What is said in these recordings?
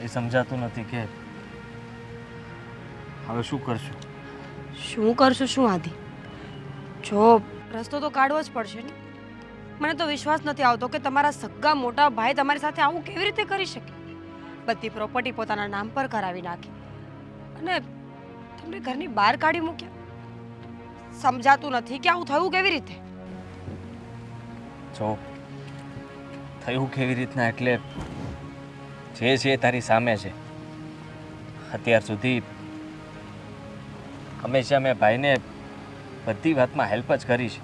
એ સમજાતું નથી કે હવે શું કરશું. શું કરશું શું આદિ? જો રસ્તો તો કાઢવો જ પડશે ને. મને તો વિશ્વાસ નથી આવતો કે તમારા સગા મોટા ભાઈ તમારી સાથે આવું કેવી રીતે કરી શકે. બધી પ્રોપર્ટી પોતાના નામ પર કરાવી નાખી અને તમને ઘરની બહાર કાઢી મૂક્યા. સમજાતું નથી કે આવું થયું કેવી રીતે. જો થયું કેવી રીતના એટલે જે છે તારી સામે છે. અત્યાર સુધી હંમેશા મેં ભાઈને બધી વાતમાં હેલ્પ જ કરી છે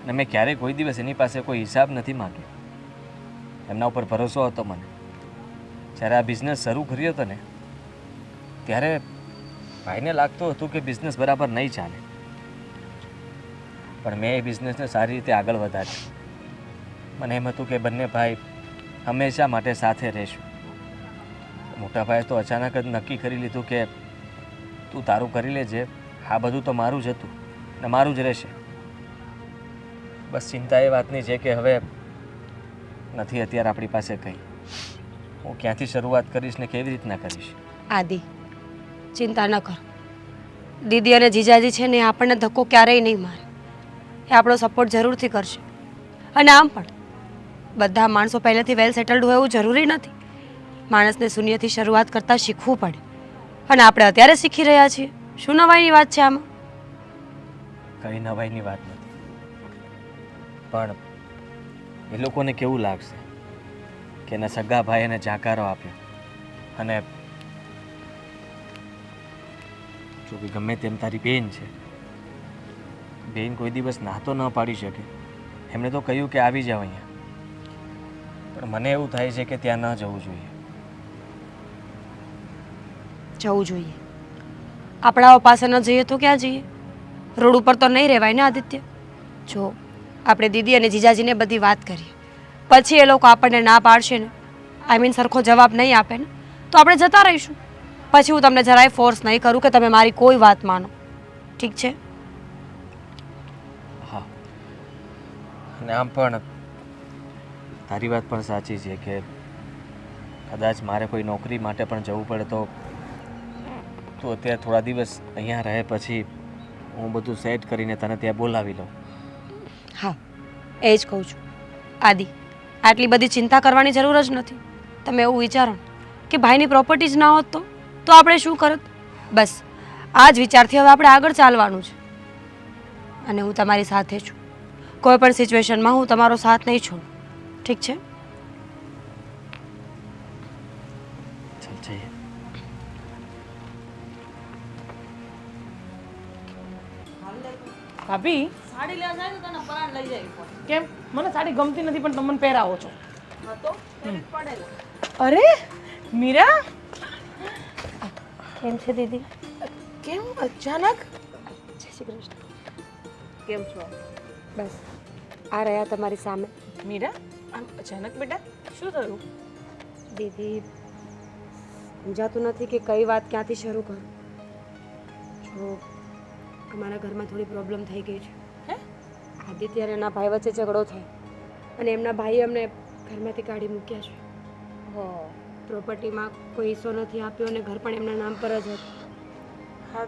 અને મેં ક્યારેય કોઈ દિવસ એની પાસે કોઈ હિસાબ નથી માંગ્યો. એમના ઉપર ભરોસો હતો મને. જ્યારે આ બિઝનેસ શરૂ કર્યો હતો ને ત્યારે ભાઈને લાગતું હતું કે બિઝનેસ બરાબર નહીં ચાલે, પણ મેં એ બિઝનેસને સારી રીતે આગળ વધાર્યો. મને એમ હતું કે બંને ભાઈ હંમેશા માટે સાથે રહેશું. મોટા ભાઈએ તો અચાનક જ નક્કી કરી લીધું કે તું તારું કરી લેજે, આ બધું તો મારું જ હતું ને મારું જ રહેશે. બસ ચિંતા એ વાતની છે કે હવે નથી અત્યારે આપણી પાસે કંઈ. હું ક્યાંથી શરૂઆત કરીશ ને કેવી રીતના કરીશ? આદિ, ચિંતા ન કર. દીદી અને જીજાજી છે ને એ આપણને ધક્કો ક્યારેય નહીં મારે. એ આપણો સપોર્ટ જરૂરથી કરશે. અને આમ પણ બધા માણસો પહેલેથી વેલ સેટલડ હોય એવું જરૂરી નથી. માણસને શૂન્યથી શરૂઆત કરતાં શીખવું પડે અને આપણે અત્યારે શીખી રહ્યા છીએ. શું નવાઈની વાત છે આમાં? કંઈ નવાઈની વાત નથી, પણ એ લોકોને કેવું લાગશે કે એના સગા ભાઈ એને જાકારો આપ્યો અને જો કે ગમે તેમ તારી બેન છે, બેન કોઈ દિવસ ના તો ન પાડી શકે. એમણે તો કહ્યું કે આવી જાવ અહીંયા, પણ મને એવું થાય છે કે ત્યાં ન જવું જોઈએ. જવું જોઈએ. આપણાઓ પાસે ન જઈએ તો ક્યાં જઈએ? રોડ ઉપર તો નહીં રહેવાય ને આદિત્ય. જો આપણે દીદી અને જીજાજીને બધી વાત કરીએ, પછી એ લોકો આપણને ના પાડશે ને, આઈ મીન સરખો જવાબ નહીં આપે ને, તો આપણે જતા રહીશું. પછી હું તમને જરાય ફોર્સ નહીં કરું કે તમે મારી કોઈ વાત માનો. ઠીક છે? હા, અને આમ પણ તારી વાત પણ સાચી છે કે કદાચ મારે કોઈ નોકરી માટે પણ જવું પડે તો તું અત્યારે થોડા દિવસ અહીંયા રહે, પછી હું બધું સેટ કરીને તને ત્યાં બોલાવી લઉં. હા, એ જ કહું છું. આદિ, આટલી બધી ચિંતા કરવાની જરૂર જ નથી. તમે એવું વિચારો કે ભાઈની પ્રોપર્ટી જ ના હોત તો આપણે શું કરત? બસ આ જ વિચારથી હવે આપણે આગળ ચાલવાનું છે. અને હું તમારી સાથે છું. કોઈ પણ સિચ્યુએશનમાં હું તમારો સાથ નહીં છોડું. ઠીક છે? ચાલ જઈએ. ભાભી, સાડી લેવા જાય તો તને પરાણ લઈ જાય. કેમ? મને સાડી ગમતી નથી પણ તમે મને પહેરાવો છો. હા તો પેલી જ પડે ને. અરે મીરા, કેમ છે દીદી? કેમ અચાનક? જય શ્રી કૃષ્ણ. કેમ છો? બસ આ રહ્યા તમારી સામે. મીરા, આમ અચાનક બેટા શું થયું? દીદી, સમજાતું નથી કે કઈ વાત ક્યાંથી શરૂ કરું. જો અમારા ઘરમાં થોડી પ્રોબ્લેમ થઈ ગઈ છે. હે? આદિત્ય અને એના ભાઈ વચ્ચે ઝઘડો થયો અને એમના ભાઈએ અમને ઘરમાંથી કાઢી મૂક્યા છે. હો, પ્રોપર્ટીમાં કોઈ હિસ્સો નથી આપ્યો અને ઘર પણ એમના નામ પર જ હતું. હા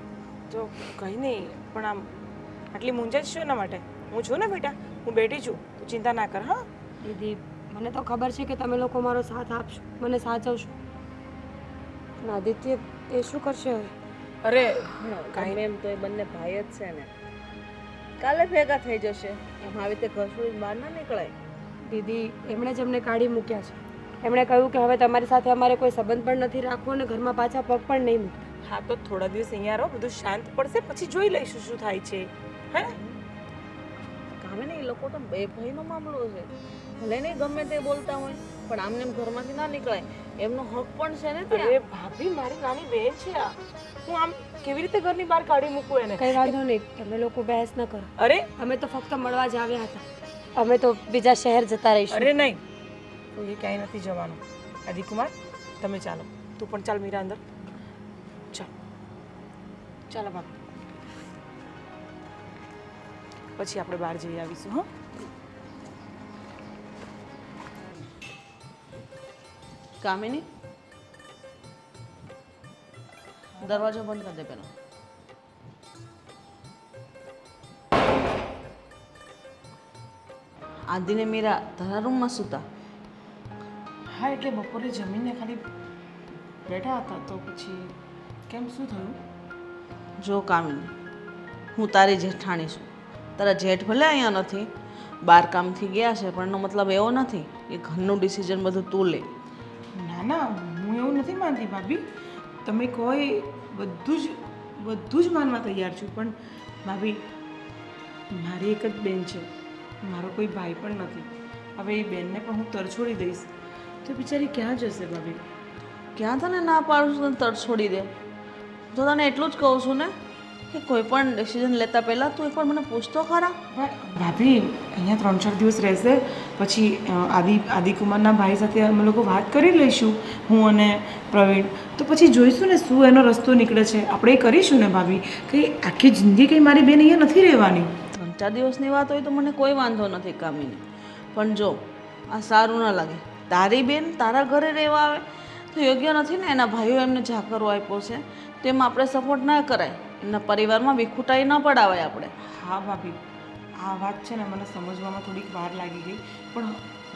તો કંઈ નહીં, પણ આમ આટલી મૂંઝાય છે એના માટે? હું છું ને બેટા, હું બેઠી છું, તું ચિંતા ના કર. હા દીદી, મને તો ખબર છે કે તમે લોકો મારો સાથ આપશો, મને સાચવશો, પણ આદિત્ય એ શું કરશે હવે? અરે કાંઈ એમ તો એ બંને ભાઈ જ છે ને, કાલે ભેગા થઈ જશે. એમ આવી રીતે ઘર છોડીને બહાર ના નીકળાય. દીદી, એમણે જ અમને કાઢી મૂક્યા છે. એમણે કહ્યું કે હવે તમારી સાથે અમારે કોઈ સંબંધ પણ નથી રાખવો અને ઘરમાં પાછા પગ પણ નહીં મૂકતા. હા તો થોડા દિવસ અહીંયા રહો, બધું શાંત પડશે પછી જોઈ લઈશું શું થાય છે. હે? કામે ને એ લોકો તો બે ભાઈનો મામલો છે. ભલે નહીં ગમે તે બોલતા હોય, પણ આમને એમ ઘરમાંથી ના નીકળાય. એમનો હક પણ છે ને અરે ત્યાં. ભાભી, મારી નાની બેન છે આ. હું આમ કેવી રીતે ઘરની બહાર કાઢી મૂકું એને? કઈ વાંધો નહીં, તમે લોકો બહેસ ન કરો. અરે અમે તો ફક્ત મળવા જ આવ્યા હતા. અમે તો બીજા શહેર જતા રહીશું. અરે નહીં, તો એ ક્યાંય નથી જવાનું. આદિકુમાર, તમે ચાલો. તું પણ ચાલ મીરા અંદર. ચાલ ચાલો ભાભી, પછી આપણે બહાર જઈ આવીશું. હા કામિની, દરવાજો બંધ કરી દે પેલો. આદિને મીરા તારા રૂમમાં સૂતા? હા એટલે બપોરે જમીને ખાલી બેઠા હતા તો પછી કેમ શું થયું? જો કામિની, હું તારી જેઠાણી છું. તારા જેઠ ભલે અહીંયા નથી, બાર કામથી ગયા છે, પણ એનો મતલબ એવો નથી કે ઘરનું ડિસિઝન બધું તું લે. ના ના, હું એવું નથી માનતી ભાભી. તમે કહો એ બધું જ માનવા તૈયાર છું, પણ ભાભી મારી એક જ બેન છે, મારો કોઈ ભાઈ પણ નથી. હવે એ બેનને પણ હું તરછોડી દઈશ તો બિચારી ક્યાં જશે ભાભી? ક્યાં તને ના પાડું છું તને તરત છોડી દે? તો તને એટલું જ કહું છું ને કે કોઈ પણ ડિસિઝન લેતા પહેલાં તું એકવાર મને પૂછતો ખરા. ભાભી અહીંયા 3-4 દિવસ રહેશે, પછી આદિકુમારના ભાઈ સાથે અમે લોકો વાત કરી લઈશું, હું અને પ્રવીણ. તો પછી જોઈશું ને શું એનો રસ્તો નીકળે છે. આપણે એ કરીશું ને ભાભી. કંઈ આખી જિંદગી કંઈ મારી બેન અહીંયા નથી રહેવાની. 3-4 દિવસની વાત હોય તો મને કોઈ વાંધો નથી કામિની, પણ જો આ સારું ના લાગે. તારી બેન તારા ઘરે રહેવા આવે તો યોગ્ય નથી ને. એના ભાઈઓ એમને જાકરો આપ્યો છે તેમ આપણે સપોર્ટ ના કરાય. એમના પરિવારમાં વિખુટાઈ ન પડાવાય આપણે. હા ભાભી, આ વાત છે ને મને સમજવામાં થોડીક વાર લાગી ગઈ, પણ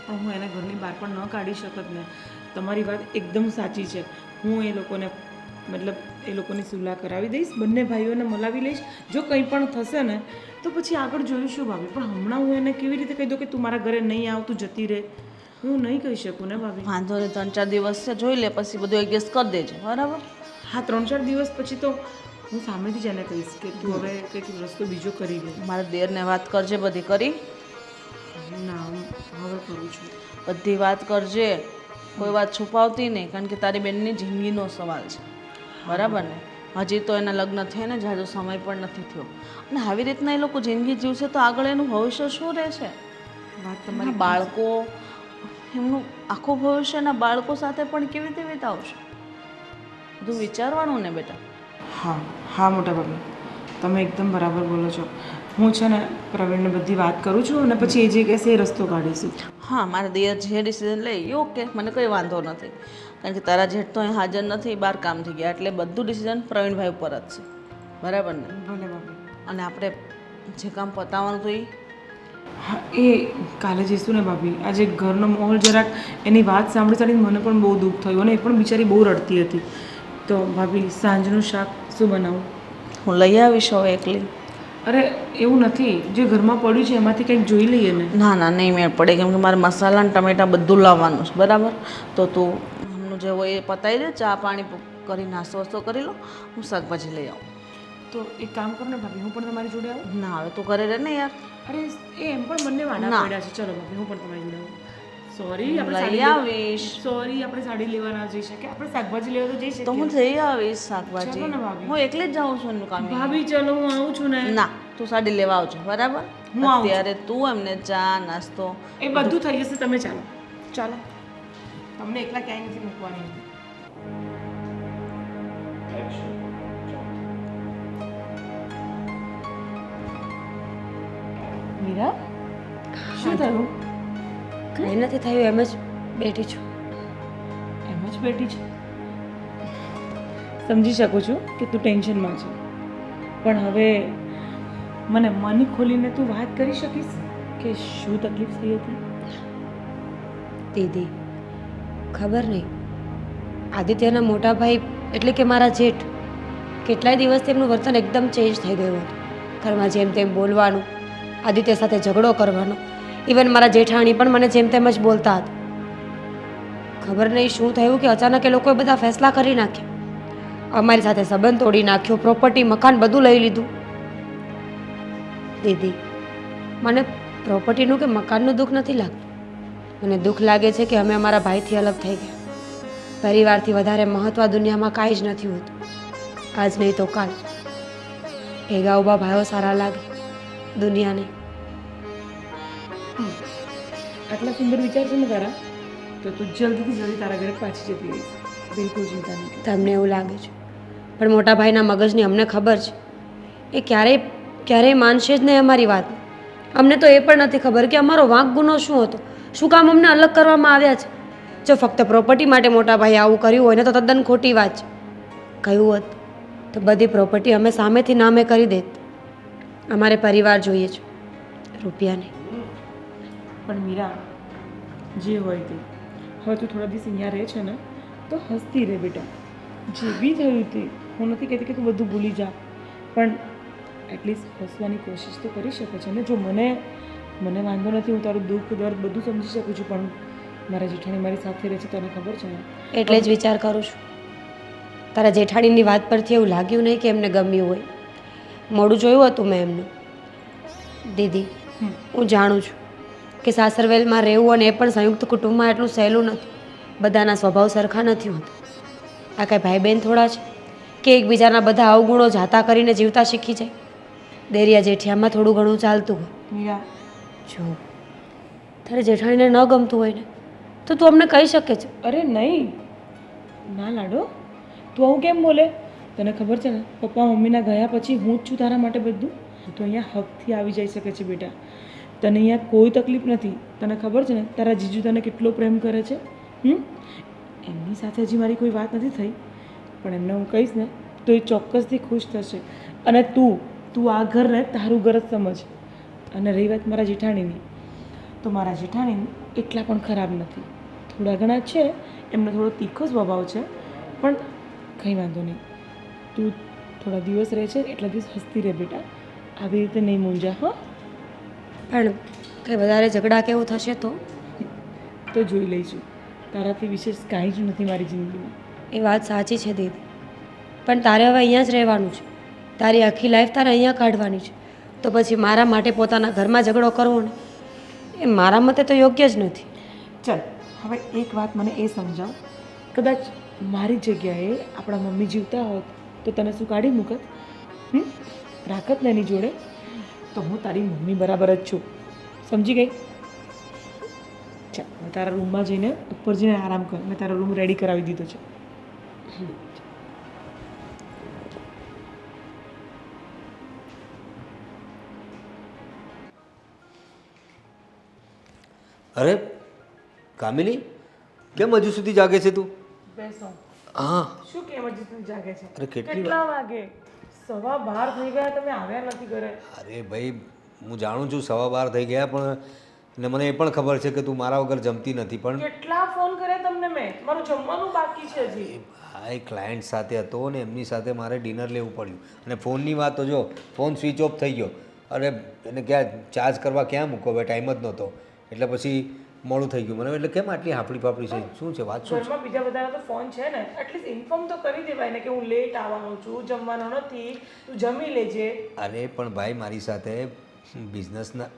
હું એને ઘરની બહાર પણ ન કાઢી શકત ને. તમારી વાત એકદમ સાચી છે. હું એ લોકોને મતલબ એ લોકોની સુલાહ કરાવી દઈશ, બંને ભાઈઓને મલાવી લઈશ. જો કંઈ પણ થશે ને તો પછી આગળ જોઈશું ભાભી. પણ હમણાં હું એને કેવી રીતે કહી દઉં કે તું મારા ઘરે નહીં આવ, તું જતી રહે? હું નહીં કહી શકું ને ભાભી. વાંધો નહીં, 3-4 દિવસ છે, જોઈ લે, પછી બધું એડજસ્ટ કરી દેજો, બરાબર? હા 3-4 દિવસ પછી તો હું સામેથી જ એને કહીશ કે તું હવે કંઈક રસ્તો બીજો કરી લે. મારા દેરને વાત કરજે, બધી કરી? ના હું હવે કરું છું. બધી વાત કરજે, કોઈ વાત છુપાવતી નહીં, કારણ કે તારી બેનની જિંદગીનો સવાલ છે, બરાબર ને? હજી તો એના લગ્ન થયા ને જાજો સમય પણ નથી થયો, અને આવી રીતના એ લોકો જિંદગી જીવશે તો આગળ એનું ભવિષ્ય શું રહેશે? વાત તમારા તમારી બાળકો, એમનું આખું ભવિષ્ય એના બાળકો સાથે પણ કેવી રીતે વિતાવશે? બધું વિચારવાનું ને બેટા. હા હા મોટા ભાભી, તમે એકદમ બરાબર બોલો છો. હું છે ને પ્રવીણને બધી વાત કરું છું અને પછી એ જે કહેશે એ રસ્તો કાઢીશું. હા, મારા દિયર જે ડિસિઝન લે એ ઓકે, મને કંઈ વાંધો નથી, કારણ કે તારા જેઠ તો અહીં હાજર નથી, બહાર કામથી ગયા, એટલે બધું ડિસિઝન પ્રવીણભાઈ ઉપર જ છે, બરાબર ને? ભલે ભાભી. અને આપણે જે કામ પતાવવાનું તો એ હા એ કાલે જઈશું ને ભાભી. આજે ઘરનો માહોલ જરાક એની વાત સાંભળી સાંભળીને મને પણ બહુ દુઃખ થયું અને એ પણ બિચારી બહુ રડતી હતી. તો ભાભી સાંજનું શાક શું બનાવું? હું લઈ આવીશ હવે એકલી. અરે એવું નથી, જે ઘરમાં પડ્યું છે એમાંથી કંઈક જોઈ લઈએ ને. ના ના, નહીં મેળ પડે, કેમ કે મારે મસાલા અને ટમેટાં બધું લાવવાનું છે, બરાબર? તો તું હમણાં જે હોય એ પતાવી દે, ચા પાણી કરી નાસ્તો વસ્તો કરી લો, હું શાકભાજી લઈ આવું. તો એક કામ કરો ને ભાભી, હું પણ તમારી જોડે આવું? ના, હવે તું ઘરે રહે ને યાર. અરે એ એમ પણ બંને વાડા ના. પડ્યા છે. ચલો ભાભી, હું પણ તમારી જોડે આવું. સોરી, આપણે લઈ સાડી આવીશ. સોરી, આપણે સાડી લેવા ના જઈ શકીએ, આપણે શાકભાજી લેવા તો જઈ શકીએ. તો હું જઈ આવીશ શાકભાજી. ચલો ને ભાભી. હું એકલી જ જાઉં છું એનું કામ. ભાભી ચલો હું આવું છું ને. ના, તું સાડી લેવા આવજો, બરાબર? હું આવું છું. અત્યારે તું એમને ચા નાસ્તો એ બધું થઈ જશે, તમે ચાલો. ચાલો, તમને એકલા ક્યાંય નથી મૂકવાની. મીરા, શું થયું? કંઈ નથી થયું, એમ જ બેઠી છું. એમ જ બેઠી છે. સમજી શકું છું કે તું ટેન્શનમાં છે, પણ હવે મને મન ખોલીને તું વાત કરી શકીશ કે શું તકલીફ થઈ હતી? દીદી, ખબર નહીં, આદિત્યના મોટા ભાઈ એટલે કે મારા જેઠ કેટલાય દિવસથી એમનું વર્તન એકદમ ચેન્જ થઈ ગયું હતું. ઘરમાં જેમ તેમ બોલવાનું, આદિત્ય સાથે ઝઘડો કરવાનો, ઇવન મારા જેઠાણી પણ મને જેમ તેમ જ બોલતા હતા. ખબર નહીં શું થયું કે અચાનક એ લોકોએ બધા ફેસલા કરી નાખ્યા. અમારી સાથે સંબંધ તોડી નાખ્યો, પ્રોપર્ટી મકાન બધું લઈ લીધું. દીદી, મને પ્રોપર્ટીનું કે મકાનનું દુઃખ નથી લાગતું, મને દુઃખ લાગે છે કે અમે અમારા ભાઈથી અલગ થઈ ગયા. પરિવારથી વધારે મહત્ત્વ દુનિયામાં કાંઈ જ નથી હોતું. આજ નહીં તો કાલ ભેગા ઊભા ભાઈઓ સારા લાગે, દુનિયા નહીં. આટલા સુંદર વિચાર છે ને તારા, તો તું જલ્દીથી જલ્દી તારા ઘરે પાછી જતી રહીશ. બિલકુલ ચિંતા નહીં. તમને એવું લાગે છે, પણ મોટા ભાઈના મગજની અમને ખબર છે. એ ક્યારેય માનશે જ નહીં અમારી વાત. અમને તો એ પણ નથી ખબર કે અમારો વાંક ગુનો શું હતો, શું કામ અમને અલગ કરવામાં આવ્યા છે. જો ફક્ત પ્રોપર્ટી માટે મોટા ભાઈએ આવું કર્યું હોય ને તો તદ્દન ખોટી વાત છે. કહ્યું હોત તો બધી પ્રોપર્ટી અમે સામેથી નામે કરી દેત. અમારે પરિવાર જોઈએ છે, રૂપિયા નહીં. પણ મીરા, જે હોય તે હવે તું થોડા દિવસ અહીંયા રહે છે ને તો હસતી રહે બેટા. જે બી થયું તે હું નથી કહેતી કે તું બધું ભૂલી જા, પણ એટલીસ્ટ હસવાની કોશિશ તો કરી શકે છે ને. જો મને વાંધો નથી, હું તારું દુઃખ દર્દ બધું સમજી શકું છું, પણ મારા જેઠાણી મારી સાથે રહે છે, તને ખબર છે ને. એટલે જ વિચાર કરું છું. તારા જેઠાણીની વાત પરથી એવું લાગ્યું નહીં કે એમને ગમ્યું હોય. મોડું જોયું હતું મેં એમનું. દીદી, હું જાણું છું કે સાસરવેલમાં રહેવું અને એ પણ સંયુક્ત કુટુંબમાં એટલું સહેલું નથી. બધાના સ્વભાવ સરખા નથી હોતા. આ કાંઈ ભાઈ બહેન થોડા છે કે એકબીજાના બધા અવગુણો જાતા કરીને જીવતા શીખી જાય. દેરિયા જેઠિયામાં થોડું ઘણું ચાલતું હોય. મીરા, જો તારે જેઠાણીને ન ગમતું હોય ને તો તું અમને કહી શકે છે. અરે નહીં, ના લાડો, તું આવું કેમ બોલે? તને ખબર છે ને, પપ્પા મમ્મીના ગયા પછી હું જ છું તારા માટે બધું. તું અહીંયા હકથી આવી જઈ શકે છે બેટા. તને અહીંયા કોઈ તકલીફ નથી. તને ખબર છે ને, તારા જીજુ તને કેટલો પ્રેમ કરે છે. એમની સાથે હજી મારી કોઈ વાત નથી થઈ, પણ એમને હું કહીશ ને તો એ ચોક્કસથી ખુશ થશે. અને તું આ ઘરને તારું ઘર જ સમજ. અને રહી વાત મારા જેઠાણીની, તો મારા જેઠાણી એટલા પણ ખરાબ નથી. થોડા ઘણા છે, એમનો થોડો તીખો સ્વભાવ છે, પણ કંઈ વાંધો નહીં. તું થોડા દિવસ રહે છે એટલા દિવસ હસતી રહે બેટા. આવી રીતે નહીં મૂંઝા. હા, પણ કંઈ વધારે ઝઘડા કેવું થશે તો જોઈ લઈશું. તારાથી વિશેષ કાંઈ જ નથી મારી જિંદગીમાં. એ વાત સાચી છે દીદી, પણ તારે હવે અહીંયા જ રહેવાનું છે. તારી આખી લાઈફ તારે અહીંયા કાઢવાની છે. તો પછી મારા માટે પોતાના ઘરમાં ઝઘડો કરવો ને એ મારા મતે તો યોગ્ય જ નથી. ચાલ, હવે એક વાત મને એ સમજાવ. કદાચ મારી જગ્યાએ આપણા મમ્મી જીવતા હોત તો તને શું કાઢી મૂકત? રાખત ને એની જોડે? તો હું તારી મમ્મી બરાબર જ છું, સમજી ગઈ? ચાલ, હવે તારા રૂમમાં જઈને ઉપર જઈને આરામ કર. મેં તારો રૂમ રેડી કરાવી દીધો છે. અરે કામિની, કેમ હજુ સુધી જાગે છે તું? બેસો. હા, શું કેમ હજી તું જાગે છે? અરે કેટલી કેટલા વાગે? 12:15 થઈ ગયા, તમે આવ્યા નથી ઘરે. અરે ભાઈ, હું જાણું છું 12:15 થઈ ગયા, પણ ને મને એ પણ ખબર છે કે તું મારા વગર જમતી નથી, પણ કેટલા ફોન કર્યા તમને મેં? મારું જમવાનું બાકી છે હજી. ભાઈ ક્લાયન્ટ સાથે હતો ને એમની સાથે મારે ડિનર લેવું પડ્યું. અને ફોનની વાત તો જો, ફોન સ્વિચ ઓફ થઈ ગયો. અરે એને ક્યાં ચાર્જ કરવા ક્યાં મૂકો? હવે ટાઈમ જ નહોતો, એટલે પછી મોડું થઈ ગયું મને. એટલે કેમ આટલી હાફડી ફાફડી છે? શું છે વાત? શું છે? ઘરમાં બીજા બધાના તો ફોન છે ને, એટલીસ્ટ ઇન્ફોર્મ તો કરી દેવાય ને કે હું લેટ આવવાનો છું, જમવાનો નથી, તું જમી લેજે. અરે પણ ભાઈ, મારી સાથે બિઝનેસના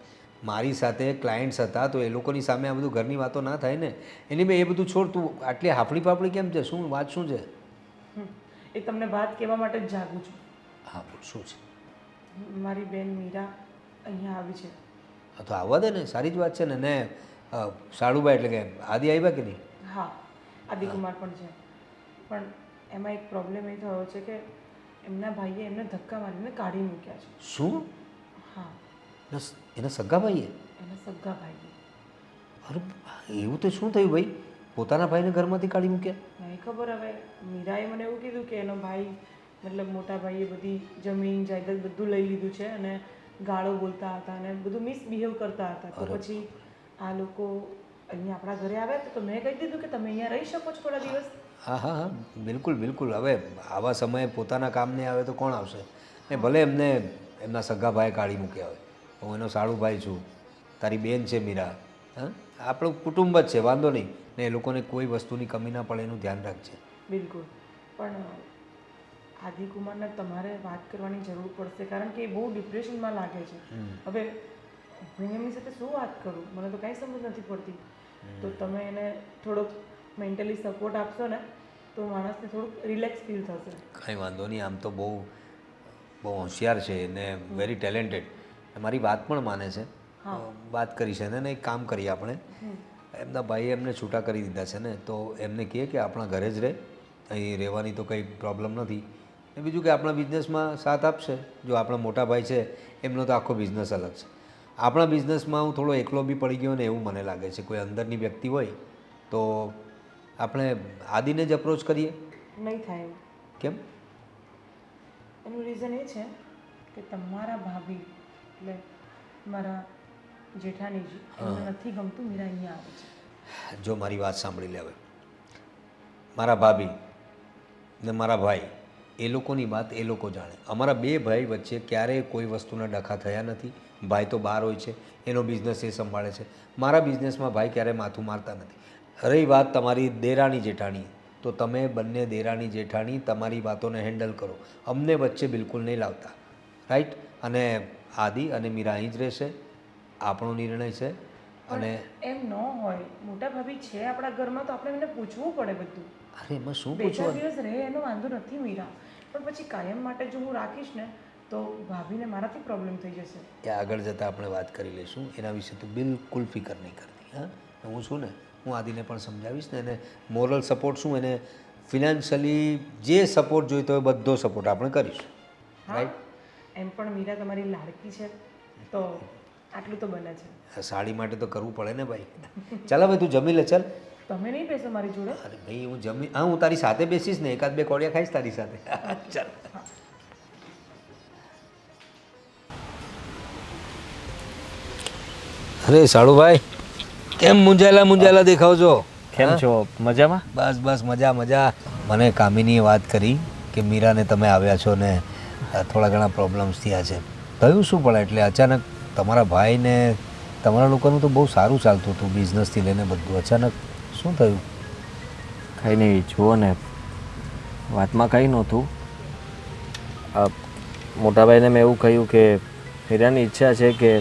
મારી સાથે ક્લાયન્ટ્સ હતા, તો એ લોકોની સામે આ બધું ઘરની વાતો ના થાય ને. એની મેં એ બધું છોડ, તું આટલી હાફડી ફાફડી કેમ છે? શું વાત શું છે? એ તમને વાત કહેવા માટે જ જાગું છું. હા બોલ, શું છે? મારી બેન મીરા અહીંયા આવી છે. હા તો આવવા દે ને, સારી જ વાત છે ને. સાડુભાઈ એટલે કે આદિ આવ્યા કે નહીં? હા, આદિકુમાર પણ છે, પણ એમાં એક પ્રોબ્લેમ એ થયો છે કે એમના ભાઈએ એમને ધક્કા મારીને કાઢી મૂક્યા છે. શું? હા, એના સગા ભાઈએ? એના સગા ભાઈએ. અરે એવું તો શું થયું ભાઈ? પોતાના ભાઈને ઘરમાંથી કાઢી મૂક્યા? નહીં ખબર. હવે મીરાએ મને એવું કીધું કે એનો ભાઈ, મતલબ મોટા ભાઈએ બધી જમીન જાયદાદ બધું લઈ લીધું છે અને ગાળો બોલતા હતા અને બધું મિસબિહેવ કરતા હતા. તો પછી આ લોકો અહીંયા આપણા ઘરે આવ્યા તો મેં કહી દીધું કે તમે અહીંયા રહી શકો છો થોડા દિવસ. હા હા હા, બિલકુલ બિલકુલ. હવે આવા સમયે પોતાના કામને આવે તો કોણ આવશે? ને ભલે એમને એમના સગા ભાઈ કાઢી મૂક્યા હોય, હું એનો સાળુભાઈ છું, તારી બેન છે મીરા. હા, આપણું કુટુંબ જ છે, વાંધો નહીં. ને એ લોકોને કોઈ વસ્તુની કમી ના પડે એનું ધ્યાન રાખજે. બિલકુલ. પણ આદિકુમારને તમારે વાત કરવાની જરૂર પડશે, કારણ કે એ બહુ ડિપ્રેશનમાં લાગે છે. હવે હું એમની સાથે શું વાત કરું? મને તો કાંઈ સમજ નથી પડતી. તો તમે એને થોડોક મેન્ટલી સપોર્ટ આપશો ને તો માણસને થોડુંક રિલેક્સ ફીલ થશે. કંઈ વાંધો નહીં. આમ તો બહુ હોશિયાર છે ને વેરી ટેલેન્ટેડ. મારી વાત પણ માને છે. વાત કરી છે ને એક કામ કરીએ આપણે, એમના ભાઈએ એમને છૂટા કરી દીધા છે ને, તો એમને કહે કે આપણા ઘરે જ રહે, અહીં રહેવાની તો કંઈ પ્રોબ્લેમ નથી. ને બીજું કે આપણા બિઝનેસમાં સાથ આપશે. જો આપણા મોટા ભાઈ છે એમનો તો આખો બિઝનેસ અલગ છે. આપણા બિઝનેસમાં હું થોડો એકલો બી પડી ગયો ને એવું મને લાગે છે. કોઈ અંદરની વ્યક્તિ હોય તો આપણે આદિને જ અપ્રોચ કરીએ. નહીં થાય એવું. કેમ? એનું રીઝન એ છે કે તમારા ભાભી એટલે મારા જેઠાણીજી એમને નથી ગમતું મીરા અહીંયા આવે છે. જો મારી વાત સાંભળી લે હવે. મારા ભાભી ને મારા ભાઈ એ લોકોની વાત એ લોકો જાણે. અમારા બે ભાઈ વચ્ચે ક્યારેય કોઈ વસ્તુના ડખા થયા નથી. ભાઈ તો બહાર હોય છે, એનો બિઝનેસ એ સંભાળે છે. મારા બિઝનેસમાં ભાઈ ક્યારેય માથું મારતા નથી. રહી વાત તમારી દેરાણી જેઠાણી, તો તમે બંને દેરાણી જેઠાણી તમારી વાતોને હેન્ડલ કરો. અમને વચ્ચે બિલકુલ નહીં લાવતા, રાઈટ? અને આદિ અને મીરા અહીં જ રહેશે, આપણો નિર્ણય છે. અને એમ ન હોય, મોટા ભાભી છે આપણા ઘરમાં તો આપણે એમને પૂછવું પડે બધું. અરે એમાં શું 2-4 પૂછવાનું? દિવસ રહે એનો વાંધો નથી મીરા, પણ પછી કાયમ માટે જો હું રાખીશ ને તો ભાભીને મારાથી પ્રોબ્લેમ થઈ જશે. એ આગળ જતાં આપણે વાત કરી લઈશું. એના વિશે તો બિલકુલ ફિકર નહીં કરતી. હા, હું છું ને, હું આદિને પણ સમજાવીશ ને. એને મોરલ સપોર્ટ શું, એને ફિનાન્શિયલી જે સપોર્ટ જોઈતો હોય બધો સપોર્ટ આપણે કરીશું, રાઈટ? એમ પણ મીરા તમારી લાડકી છે તો આટલું તો બને છે. સાડી માટે તો કરવું પડે ને ભાઈ. ચાલ હવે તું જમી લે. ચાલ. તમે નહીં બેસો મારી જોડે? અરે ભાઈ હું જમી, હા હું તારી સાથે બેસીશ ને, 1-2 કોડિયા ખાઈશ તારી સાથે. ચાલ. અરે સાળુભાઈ, કેમ મુંજાયેલા દેખાવ છો? કેમ છો? મજામાં? બસ બસ મજા મજા. મને કામિનીએ વાત કરી કે મીરાને તમે આવ્યા છો ને થોડા ઘણા પ્રોબ્લેમ્સ થયા છે. થયું શું પણ એટલે અચાનક તમારા ભાઈને તમારા લોકોનું તો બહુ સારું ચાલતું હતું, બિઝનેસથી લઈને બધું. અચાનક શું થયું? કંઈ નહીં, જુઓ ને, વાતમાં કંઈ નહોતું. મોટાભાઈને મેં એવું કહ્યું કે હીરાની ઈચ્છા છે કે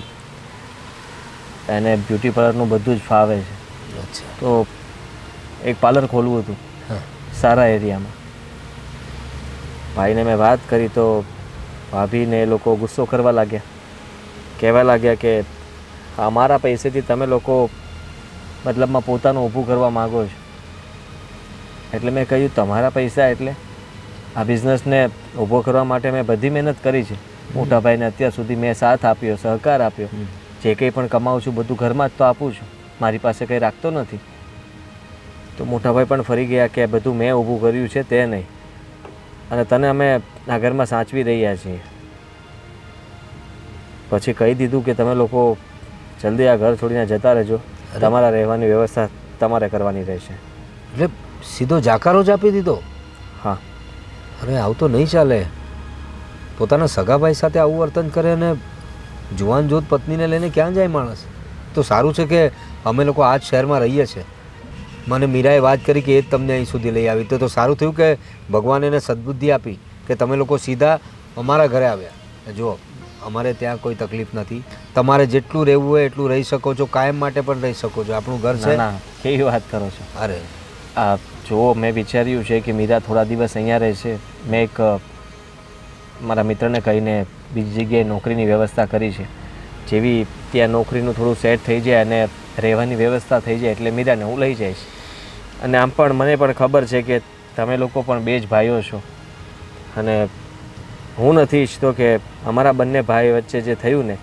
એને બ્યુટી પાર્લરનું બધું જ ફાવે છે, અચ્છા. તો એક પાર્લર ખોલવું હતું સારા એરિયામાં. ભાઈને મેં વાત કરી તો ભાભીને એ લોકો ગુસ્સો કરવા લાગ્યા, કહેવા લાગ્યા કે અમારા પૈસેથી તમે લોકો મતલબમાં પોતાનું ઊભું કરવા માગો છો. એટલે મેં કહ્યું તમારા પૈસા એટલે આ બિઝનેસને ઊભો કરવા માટે મેં બધી મહેનત કરી છે. મોટા ભાઈને અત્યાર સુધી મેં સાથ આપ્યો, સહકાર આપ્યો. જે કંઈ પણ કમાઉં છું બધું ઘરમાં જ તો આપું છું, મારી પાસે કંઈ રાખતો નથી. તો મોટાભાઈ પણ ફરી ગયા કે બધું મેં ઊભું કર્યું છે તે નહીં, અને તને અમે આ ઘરમાં સાચવી રહ્યા છીએ. પછી કહી દીધું કે તમે લોકો જલ્દી આ ઘર છોડીને જતા રહેજો, તમારા રહેવાની વ્યવસ્થા તમારે કરવાની રહેશે. એટલે સીધો જાકારો જ આપી દીધો? હા. અરે આવું તો નહીં ચાલે. પોતાના સગાભાઈ સાથે આવું વર્તન કરે અને જુવાન જોત પત્નીને લઈને ક્યાં જાય માણસ? તો સારું છે કે અમે લોકો આ જ શહેરમાં રહીએ છીએ. મને મીરાએ વાત કરી કે એ જ તમને અહીં સુધી લઈ આવી, તો સારું થયું કે ભગવાન એને સદબુદ્ધિ આપી કે તમે લોકો સીધા અમારા ઘરે આવ્યા. જુઓ, અમારે ત્યાં કોઈ તકલીફ નથી. તમારે જેટલું રહેવું હોય એટલું રહી શકો છો, કાયમ માટે પણ રહી શકો છો. આપણું ઘર છે. ના, કેવી વાત કરો છો? અરે જુઓ, મેં વિચાર્યું છે કે મીરા થોડા દિવસ અહીંયા રહેશે. મેં એક મારા મિત્રને કહીને બીજી જગ્યાએ નોકરીની વ્યવસ્થા કરી છે. જેવી ત્યાં નોકરીનું થોડું સેટ થઈ જાય અને રહેવાની વ્યવસ્થા થઈ જાય એટલે મીરાને હું લઈ જઈશ. અને આમ પણ મને પણ ખબર છે કે તમે લોકો પણ બે જ ભાઈઓ છો, અને હું નથી ઈચ્છતો કે અમારા બંને ભાઈ વચ્ચે જે થયું ને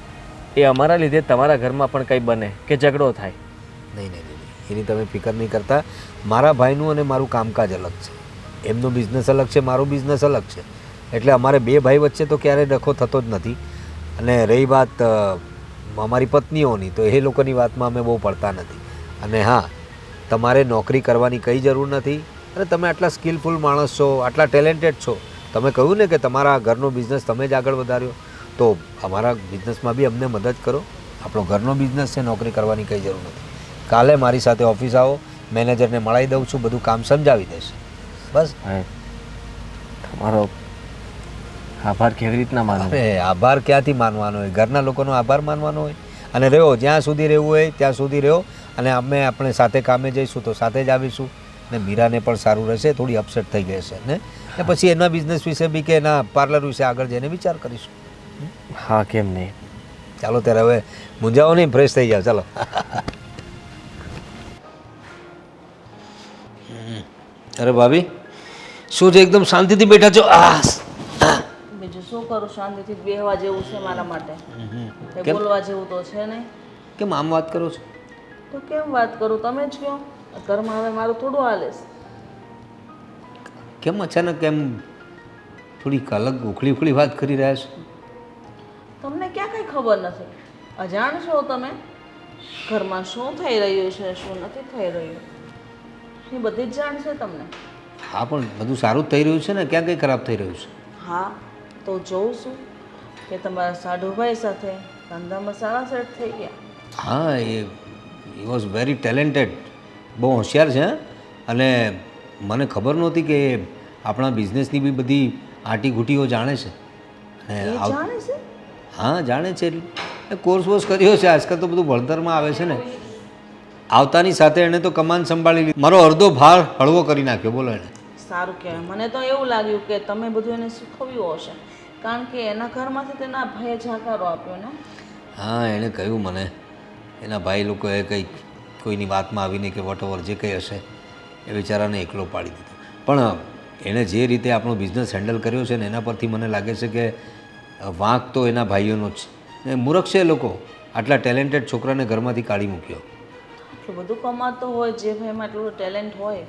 એ અમારા લીધે તમારા ઘરમાં પણ કંઈ બને કે ઝઘડો થાય. નહીં નહીં નહીં, એની તમે ફિકર નહીં કરતા. મારા ભાઈનું અને મારું કામકાજ અલગ છે, એમનો બિઝનેસ અલગ છે, મારો બિઝનેસ અલગ છે. એટલે અમારે બે ભાઈ વચ્ચે તો ક્યારેય ડખો થતો જ નથી. અને રહી વાત અમારી પત્નીઓની, તો એ લોકોની વાતમાં અમે બહુ પડતા નથી. અને હા, તમારે નોકરી કરવાની કંઈ જરૂર નથી. અને તમે આટલા સ્કિલફુલ માણસ છો, આટલા ટેલેન્ટેડ છો. તમે કહ્યું ને કે તમારા ઘરનો બિઝનેસ તમે જ આગળ વધાર્યો, તો અમારા બિઝનેસમાં બી અમને મદદ કરો. આપણો ઘરનો બિઝનેસ છે, નોકરી કરવાની કંઈ જરૂર નથી. કાલે મારી સાથે ઓફિસ આવો, મેનેજરને મળાવી દઉં છું, બધું કામ સમજાવી દઈશ. બસ. તમારો આભાર કેવી રીતના માનો? અરે આભાર ક્યાંથી માનવાનો હોય? ઘરના લોકોનો આભાર માનવાનો હોય. અને રહ્યો જ્યાં સુધી રહેવું હોય ત્યાં સુધી રહ્યો. અને આપણે સાથે કામે જઈશું તો સાથે જ આવીશું. ને મીરાને પણ સારું રહેશે, થોડી અપસેટ થઈ ગઈ હશે ને પછી એના બિઝનેસ વિશે બી કે એના પાર્લર વિશે આગળ જઈને વિચાર કરીશું. હા, કેમ નહીં. ચાલો ત્યારે હવે મૂંઝાવો નહીં, ફ્રેશ થઈ જાઓ. ચાલો. અરે ભાભી, શું છે એકદમ શાંતિથી બેઠા છો? બીજું શું કરું, શાંતિથી બેહવા જેવું છે મારા માટે. કંઈ બોલવા જેવું તો છે નહીં. કેમ આમ વાત કરો છો? તો કેમ વાત કરું, તમે જ કહો. ઘરમાં હવે મારું થોડું હાલે છે. કેમ અચાનક કેમ થોડીક અલગ ઉખળી ઉખળી વાત કરી રહ્યા છો. તમને ક્યાં કંઈ ખબર નથી? અજાણ છો તમે? ઘરમાં શું થઈ રહ્યું છે, શું નથી થઈ રહ્યું, એ બધી જ જાણ છે તમને. હા, પણ બધું સારું જ થઈ રહ્યું છે ને, ક્યાં કંઈ ખરાબ થઈ રહ્યું છે? હા, તો જોઉં છું કે તમારા સાઢુભાઈ સાથે ધંધામાં સારા સેટ થઈ ગયા. હા, એ વોઝ વેરી ટેલેન્ટેડ, બહુ હોશિયાર છે. અને મને ખબર નહોતી કે આપણા બિઝનેસની બી બધી આંટીઘૂંટીઓ જાણે છે. અને એ જાણે છે? હા, જાણે છે. એટલે કોર્સ વોર્સ કર્યો છે. આજકાલ તો બધું ભણતરમાં આવે છે ને. આવતાની સાથે એણે તો કમાન સંભાળી લીધી, મારો અડધો ભાર હળવો કરી નાખ્યો. બોલો એણે. સારું કહેવાય. મને તો એવું લાગ્યું કે તમે બધું એને શીખવ્યું હશે, કારણ કે એના ઘરમાંથી તેના ભાઈએ જાકારો આપ્યો ને. હા, એણે કહ્યું મને, એના ભાઈ લોકોએ કંઈક કોઈની વાતમાં આવીને કે વોટએવર જે કંઈ હશે એ બિચારાને એકલો પાડી દીધો. પણ એણે જે રીતે આપણો બિઝનેસ હેન્ડલ કર્યો છે ને, એના પરથી મને લાગે છે કે વાંક તો એના ભાઈઓનો જ છે. એ મૂર્ખ છે એ લોકો, આટલા ટેલેન્ટેડ છોકરાને ઘરમાંથી કાઢી મૂક્યો. એટલું બધું કમાતો હોય, જે ભાઈમાં એટલું ટેલેન્ટ હોય,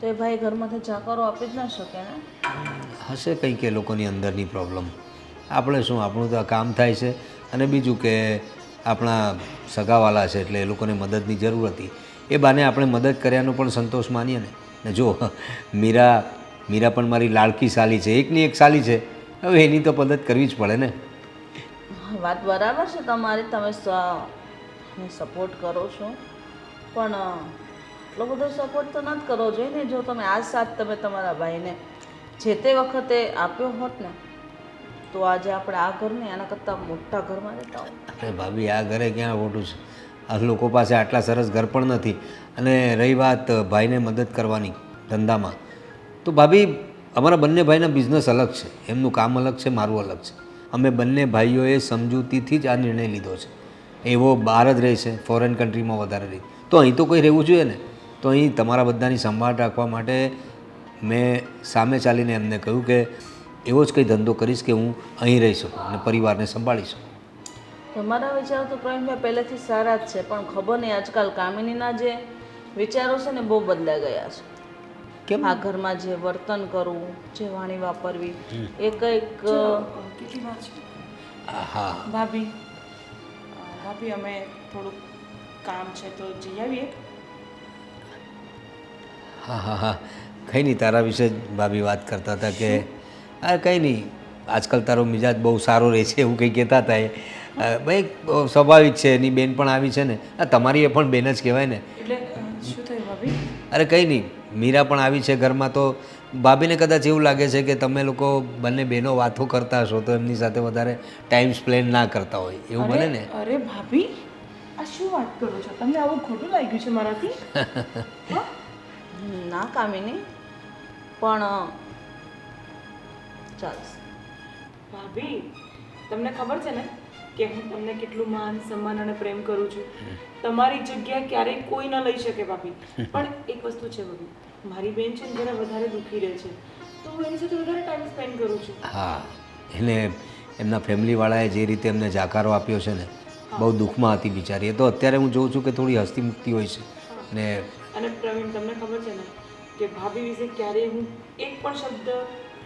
તો એ ભાઈ ઘરમાંથી જાકારો આપી જ ના શકે ને. હશે કંઈક એ લોકોની અંદરની પ્રોબ્લેમ. આપણે શું, આપણું તો આ કામ થાય છે. અને બીજું કે આપણા સગાવાલા છે એટલે એ લોકોને મદદની જરૂર હતી, એ બાને આપણે મદદ કર્યાનો પણ સંતોષ માનીએ ને. ને જો મીરા પણ મારી લાડકી સાલી છે, એકની એક સાલી છે, હવે એની તો મદદ કરવી જ પડે ને. વાત બરાબર છે તમારી, તમે સપોર્ટ કરો છો, પણ એટલો બધો સપોર્ટ તો નથી કરવો જોઈએ ને. જો તમે આ સાથ તમે તમારા ભાઈને જે તે વખતે આપ્યો હોત ને, તો આજે આપણે આ ઘરને આના કરતાં મોટા ઘરમાં રહેતા હોત. અરે ભાભી, આ ઘરે ક્યાં ખોટું છે? આ લોકો પાસે આટલા સરસ ઘર પણ નથી. અને રહી વાત ભાઈને મદદ કરવાની ધંધામાં, તો ભાભી અમારા બંને ભાઈના બિઝનેસ અલગ છે, એમનું કામ અલગ છે, મારું અલગ છે. અમે બંને ભાઈઓએ સમજૂતીથી જ આ નિર્ણય લીધો છે. એવો બહાર જ રહે છે, ફોરેન કન્ટ્રીમાં વધારે રહી, તો અહીં તો કોઈ રહેવું જોઈએ ને. તો અહીં તમારા બધાની સંભાળ રાખવા માટે મેં સામે ચાલીને એમને કહ્યું કે એવો જ કંઈ ધંધો કરીશ કે હું અહીં રહી શકું અને પરિવારને સંભાળી શકું. તમારા વિચારો તો પ્રવીણભાઈ પહેલેથી સારા જ છે, પણ ખબર નહીં આજકાલ કામિનીના જે વિચારો છે ને બહુ બદલાઈ ગયા છે. કેમ? આ ઘરમાં જે વર્તન કરવું, જે વાણી વાપરવી, એ કંઈક કેટલી વાર છે હા ભાભી? ભાભી અમે થોડુંક કામ છે તો જઈ આવીએ. હા હા હા, કંઈ નહીં, તારા વિશે જ ભાભી વાત કરતા હતા કે હા કંઈ નહીં, આજકાલ તારો મિજાજ બહુ સારો રહે છે એવું કંઈ કહેતા હતા. એ ભાઈ સ્વાભાવિક છે, એની બેન પણ આવી છે ને. આ તમારી એ પણ બેન જ કહેવાય ને. એટલે શું થયું ભાભી? અરે કંઈ નહીં, મીરા પણ આવી છે ઘરમાં, તો ભાભીને કદાચ એવું લાગે છે કે તમે લોકો બંને બહેનો વાતો કરતા હશો તો એમની સાથે વધારે ટાઈમ સ્પેન્ડ ના કરતા હોય, એવું બને ને. અરે ભાભી, આ શું વાત કરો છો? તમને આવું ખોટું લાગ્યું છે મારાથી? હા? ના કામિની, પણ ચાલશે. ભાભી, તમને ખબર છે ને કે હું તમને કેટલું માન સન્માન અને પ્રેમ કરું છું. તમારી જગ્યા ક્યારેય કોઈ ન લઈ શકે ભાભી. પણ એક વસ્તુ છે ભાભી, મારી બેન છે ને જરા વધારે દુઃખી રહે છે, તો હું એની સાથે વધારે ટાઈમ સ્પેન્ડ કરું છું. હા, એને એમના ફેમિલીવાળાએ જે રીતે એમને જાકારો આપ્યો છે ને, બહુ દુઃખમાં હતી બિચારી. એ તો અત્યારે હું જોઉં છું કે થોડી હસતી મુક્તિ હોય છે. ને અને પ્રવીણ, તમને ખબર છે ને કે ભાભી વિશે ક્યારેય હું એક પણ શબ્દ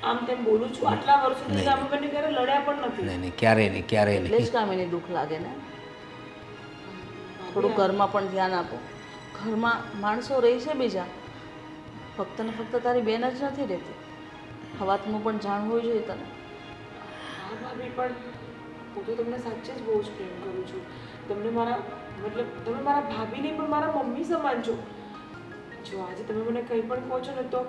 આમ તેમ બોલું છું? આટલા વર્ષો સુધી અમે બંને ક્યારે લડ્યા પણ નથી. નહીં નહીં, ક્યારેય નહીં, ક્યારેય એટલે નહીં. જ કામિની દુઃખ લાગે ને. થોડું ઘરમાં પણ ધ્યાન આપો. ઘરમાં માણસો રહે છે બીજા, ફક્ત ને ફક્ત તારી બેન જ નથી રહેતી. આ વાતનું પણ જાણ હોવી જોઈએ તને. હા ભાભી, પણ હું તો તમને સાચે જ બહુ જ પ્રેમ કરું છું. તમને મારા મતલબ તમે મારા ભાભી નહીં પણ મારા મમ્મી સમાન છો. જો આજે તમે મને કંઈ પણ કહો છો ને, તો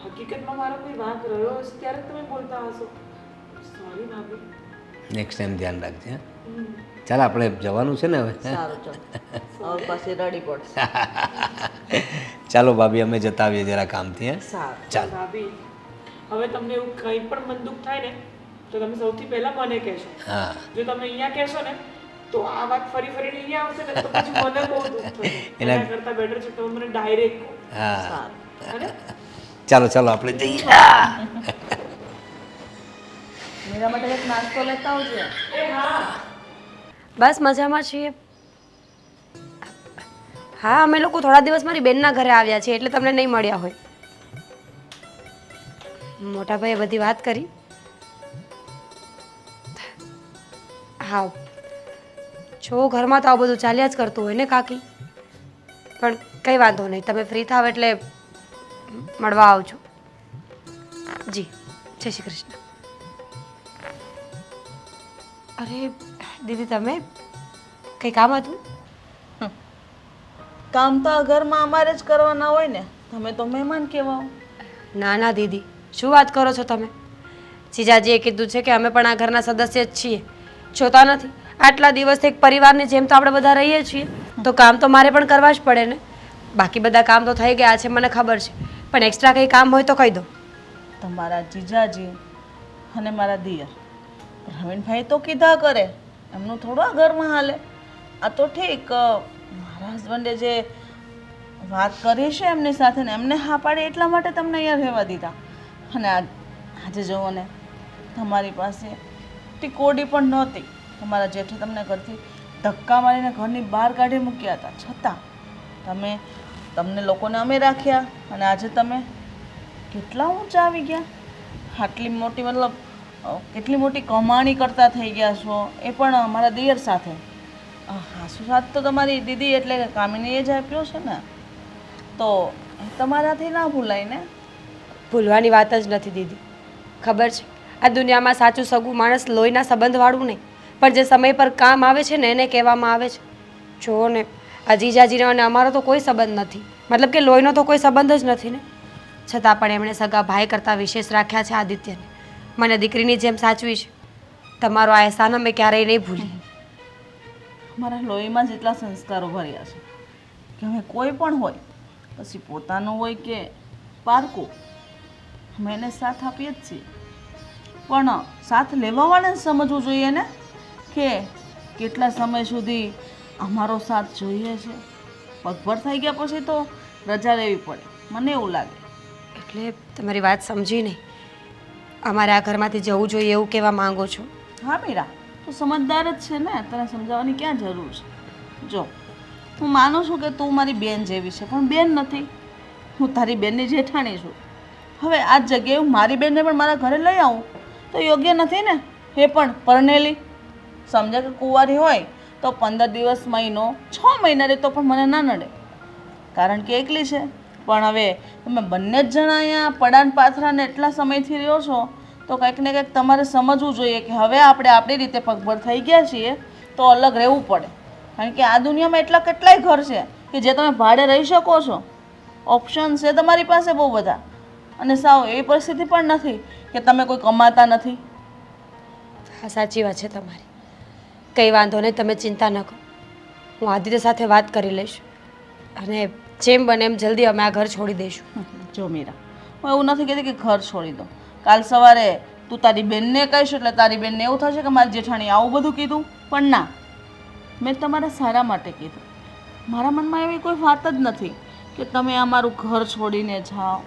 હકીકતમાં મારો કોઈ વાંક રહ્યો હશે ત્યારે જ તમે બોલતા હશો. સોરી ભાભી. નેક્સ્ટ ટાઈમ ધ્યાન રાખજે. હા, ચાલ આપણે જવાનું છે ને હવે. સારું ચાલ, હવે પાછી રડી પડશે. ચાલો ભાભી, અમે જતા આવીએ જરા કામથી. હે, સારું. ચાલ. ભાભી, હવે તમને એવું કંઈ પણ મન દુઃખ થાય ને તો તમે સૌથી પહેલા મને કહેશો. હા, જો તમે અહીંયા કહેશો ને તો આ વાત ફરી ફરીને અહીંયા આવશે ને તો પછી મને બહુ દુઃખ થશે. એના કરતાં બેટર છે તમે મને ડાયરેક્ટ કહો. હા, સારું. અને ચાલો ચાલો આપણે જઈએ. મીરા માટે એક નાસ્તો લેતા આવજે. એ હા, બસ મજામાં છીએ. હા, અમે લોકો થોડા દિવસ મારી બેનના ઘરે આવ્યા છીએ એટલે તમને નહીં મળ્યા હોય. મોટા ભાઈએ બધી વાત કરી હા છો ઘરમાં તો આવું બધું ચાલ્યા જ કરતું હોય ને કાકી, પણ કંઈ વાંધો નહીં, તમે ફ્રી થાવ એટલે મળવા આવજો. જી, જય શ્રી કૃષ્ણ. અરે દીદી, તમે કંઈ કામ હતું? કામ તો આ ઘરમાં અમારે જ કરવાના હોય ને, તમે તો મહેમાન કહેવાઓ. ના ના દીદી, શું વાત કરો છો તમે? જીજાજીએ કીધું છે કે અમે પણ આ ઘરના સદસ્ય જ છીએ. જોતા નથી આટલા દિવસથી એક પરિવારની જેમ તો આપણે બધા રહીએ છીએ, તો કામ તો મારે પણ કરવા જ પડે ને. બાકી બધા કામ તો થઈ ગયા છે, મને ખબર છે, પણ એક્સ્ટ્રા કંઈ કામ હોય તો કહી દો. તમારા જીજાજી અને મારા દિયર પ્રવીણભાઈ તો કીધા કરે, એમનું થોડું આ ઘરમાં હાલે. આ તો ઠીક, મારા હસબન્ડે જે વાત કરી છે એમની સાથે ને એમને હા પાડી એટલા માટે તમને અહીંયા રહેવા દીધા. અને આજે જુઓ ને, તમારી પાસે ટીકોડી પણ નહોતી. તમારા જેઠે તમને ઘરથી ધક્કા મારીને ઘરની બહાર કાઢી મૂક્યા હતા, છતાં તમને લોકોને અમે રાખ્યા અને આજે તમે કેટલા ઊંચા આવી ગયા. આટલી મોટી મતલબ કેટલી મોટી કમાણી કરતા થઈ ગયા છો, એ પણ અમારા દિયર સાથે. હાસુ સાથ તો તમારી દીદી એટલે કે કામિનીએ જ આપ્યો છે ને, તો એ તમારાથી ના ભૂલાય ને. ભૂલવાની વાત જ નથી દીદી. ખબર છે, આ દુનિયામાં સાચું સગું માણસ લોહીના સંબંધવાળું નહીં, પણ જે સમય પર કામ આવે છે ને એને કહેવામાં આવે છે. જુઓ ને, આ જીજાજીનો અને અમારો તો કોઈ સંબંધ નથી, મતલબ કે લોહીનો તો કોઈ સંબંધ જ નથી ને, છતાં પણ એમણે સગા ભાઈ કરતાં વિશેષ રાખ્યા છે આદિત્યને. મને દીકરીની જેમ સાચવી છે. તમારો આ અહેસાન અમે ક્યારેય નહીં ભૂલી. મારા લોહીમાં જેટલા સંસ્કારો ભર્યા છે કે હવે કોઈ પણ હોય, પછી પોતાનું હોય કે પારકું, અમે એને સાથ આપીએ જ છીએ. પણ સાથ લેવાવાળાને સમજવું જોઈએ ને કે કેટલા સમય સુધી અમારો સાથ જોઈએ છે. પગભર થઈ ગયા પછી તો રજા લેવી પડે, મને એવું લાગે. એટલે તમારી વાત સમજી નહીં, અમારે આ ઘરમાંથી જવું જોઈએ એવું કહેવા માંગો છો? હા મીરા, તું સમજદાર જ છે ને, તને સમજાવવાની ક્યાં જરૂર છે. જો, હું માનું છું કે તું મારી બેન જેવી છે, પણ બેન નથી. હું તારી બેનની જેઠાણી છું. હવે આ જ જગ્યાએ હું મારી બેનને પણ મારા ઘરે લઈ આવું તો યોગ્ય નથી ને. એ પણ પરણેલી, સમજે કે કુંવારી હોય તો 15 દિવસ, મહિનો, 6 મહિના રહેતો પણ મને ના નડે, કારણ કે એકલી છે. પણ હવે તમે બંને જ જણા અહીંયા પડાન પાથરાને એટલા સમયથી રહ્યો છો, તો કંઈક ને કંઈક તમારે સમજવું જોઈએ કે હવે આપણે આપણી રીતે પગભર થઈ ગયા છીએ તો અલગ રહેવું પડે. કારણ કે આ દુનિયામાં એટલા કેટલાય ઘર છે કે જે તમે ભાડે રહી શકો છો. ઓપ્શન છે તમારી પાસે બહુ બધા, અને સાવ એવી પરિસ્થિતિ પણ નથી કે તમે કોઈ કમાતા નથી. હા, સાચી વાત છે તમારી. કંઈ વાંધો નહીં, તમે ચિંતા ન કરો. હું આદિત્ય સાથે વાત કરી લઈશ અને જેમ બને એમ જલ્દી અમે આ ઘર છોડી દઈશું. જો મીરા, હું એવું નથી કહેતી કે ઘર છોડી દો. કાલ સવારે તું તારી બેનને કહીશ એટલે તારી બેનને એવું થશે કે મારી જેઠાણી આવું બધું કીધું. પણ ના, મેં તમારા સારા માટે કીધું. મારા મનમાં એવી કોઈ વાત જ નથી કે તમે આ મારું ઘર છોડીને જાઓ.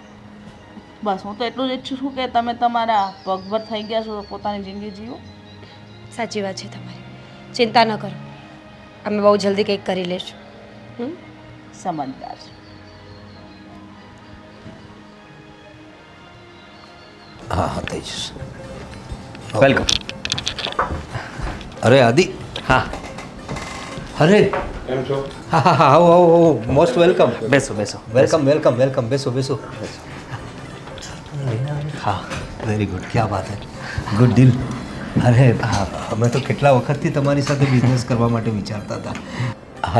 બસ હું તો એટલું જ ઈચ્છું છું કે તમે તમારા પગભર થઈ ગયા છો તો પોતાની જિંદગી જીવો. સાચી વાત છે તમારી, ચિંતા ન કરો, અમે બહુ જલ્દી કંઈક કરી લઈશું. સમજદાર છે. હા હા, થઈ જશે. વેલકમ. અરે આદિ, હા, અરે કેમ છો? હા હા હા, આવો આવો આવો, મોસ્ટ વેલકમ. બેસો બેસો. વેલકમ વેલકમ વેલકમ, બેસો બેસો. હા, વેરી ગુડ, ક્યાં વાત હે, ગુડ ડીલ. અરે અમે તો કેટલા વખતથી તમારી સાથે બિઝનેસ કરવા માટે વિચારતા હતા.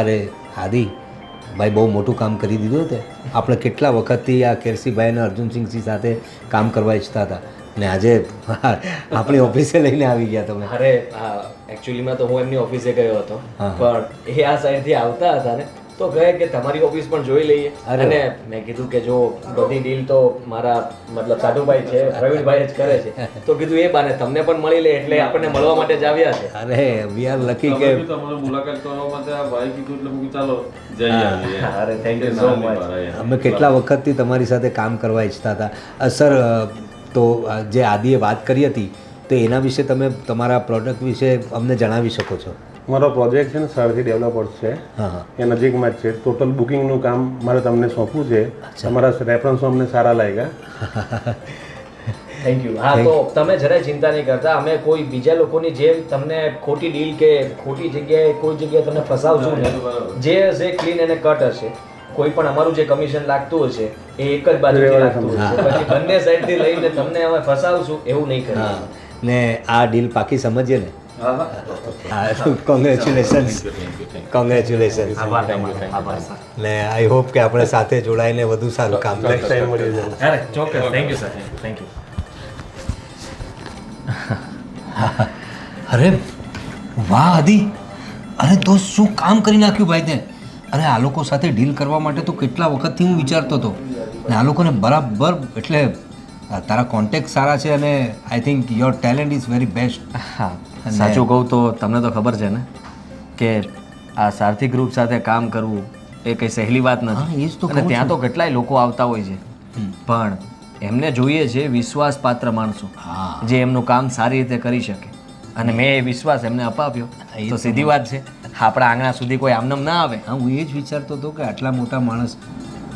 અરે આદિ ભાઈ બહુ મોટું કામ કરી દીધું તે. આપણે કેટલા વખતથી આ કેરસીભાઈ અને અર્જુનસિંહજી સાથે કામ કરવા ઈચ્છતા હતા, અને આજે આપણી ઓફિસે લઈને આવી ગયા તમે. અરે હા, એકચ્યુઅલીમાં તો હું એમની ઓફિસે ગયો હતો, પણ એ આ સાઈડથી આવતા હતા ને તો કહે કે તમારી ઓફિસ પણ જોઈ લઈએ. અને મેં કીધું કે જો બધી ડીલ તો મારા મતલબ સાધુભાઈ છે, પ્રવીણભાઈ જ કરે છે, તો કીધું એ બાને તમને પણ મળી લે, એટલે આપણને મળવા માટે જ આવ્યા છે. અરે વી આર લકી કે તમારો મુલાકાત કરવા માટે આ ભાઈ કીધું એટલે હું ચાલો જઈ આવીએ. અરે થેન્ક યુ સો મચ. અમે કેટલા વખતથી તમારી સાથે કામ કરવા ઈચ્છતા હતા. સર, તો જે આદિએ વાત કરી હતી તો એના વિશે તમે તમારા પ્રોડક્ટ વિશે અમને જણાવી શકો છો? મારો પ્રોજેક્ટ છે ને સારથી ડેવલપર્સ છે, હા હા, એ નજીકમાં જ છે. ટોટલ બુકિંગનું કામ મારે તમને સોંપવું છે. તમારા રેફરન્સો અમને સારા લાગ્યા. Thank you. હા, તો તમે જરાય ચિંતા નહીં કરતા. અમે કોઈ બીજા લોકોની જેમ તમને ખોટી ડીલ કે ખોટી જગ્યાએ કોઈ જગ્યાએ તમને ફસાવશું ને. જે હશે ક્લીન અને કટ હશે. કોઈ પણ અમારું જે કમિશન લાગતું હશે એ એક જ બાજુથી લાગતું હશે. પછી બંને સાઈડથી લઈને તમને અમે ફસાવશું એવું નહીં કરીએ. હા ને આ ડીલ પાકી સમજીએ ને. હા હા કોંગ્રેચ્યુલેશન્સ. કોંગ્રેચ્યુલેશન્સ. આભાર. ને આઈ હોપ કે આપણે સાથે જોડાઈને વધુ સારું કામ કરીશું. અરે ચોક્કસ. Thank you sir. Thank you. અરે વાહ આદિ, અરે દોસ્ત શું કામ કરી નાખ્યું ભાઈ તે. અરે આ લોકો સાથે ડીલ કરવા માટે તો કેટલા વખતથી હું વિચારતો હતો ને આ લોકોને બરાબર એટલે તારા કોન્ટેક્ટ સારા છે અને I think your talent is very best. હા, સાચું કહું તો તમને તો ખબર છે ને કે આ સારથી ગ્રુપ સાથે કામ કરવું એ કંઈ સહેલી વાત હા, એ જ નથી. તો અને કહું ત્યાં છું. તો કેટલાય લોકો આવતા હોય છે, પણ એમને જોઈએ છે વિશ્વાસપાત્ર માણસો હા. જે એમનું કામ સારી રીતે કરી શકે. અને મેં એ વિશ્વાસ એમને અપાવ્યો. એ તો તો સીધી વાત છે, આપણા આંગણા સુધી કોઈ આમનામ ના આવે. હા, હું એ જ વિચારતો હતો કે આટલા મોટા માણસ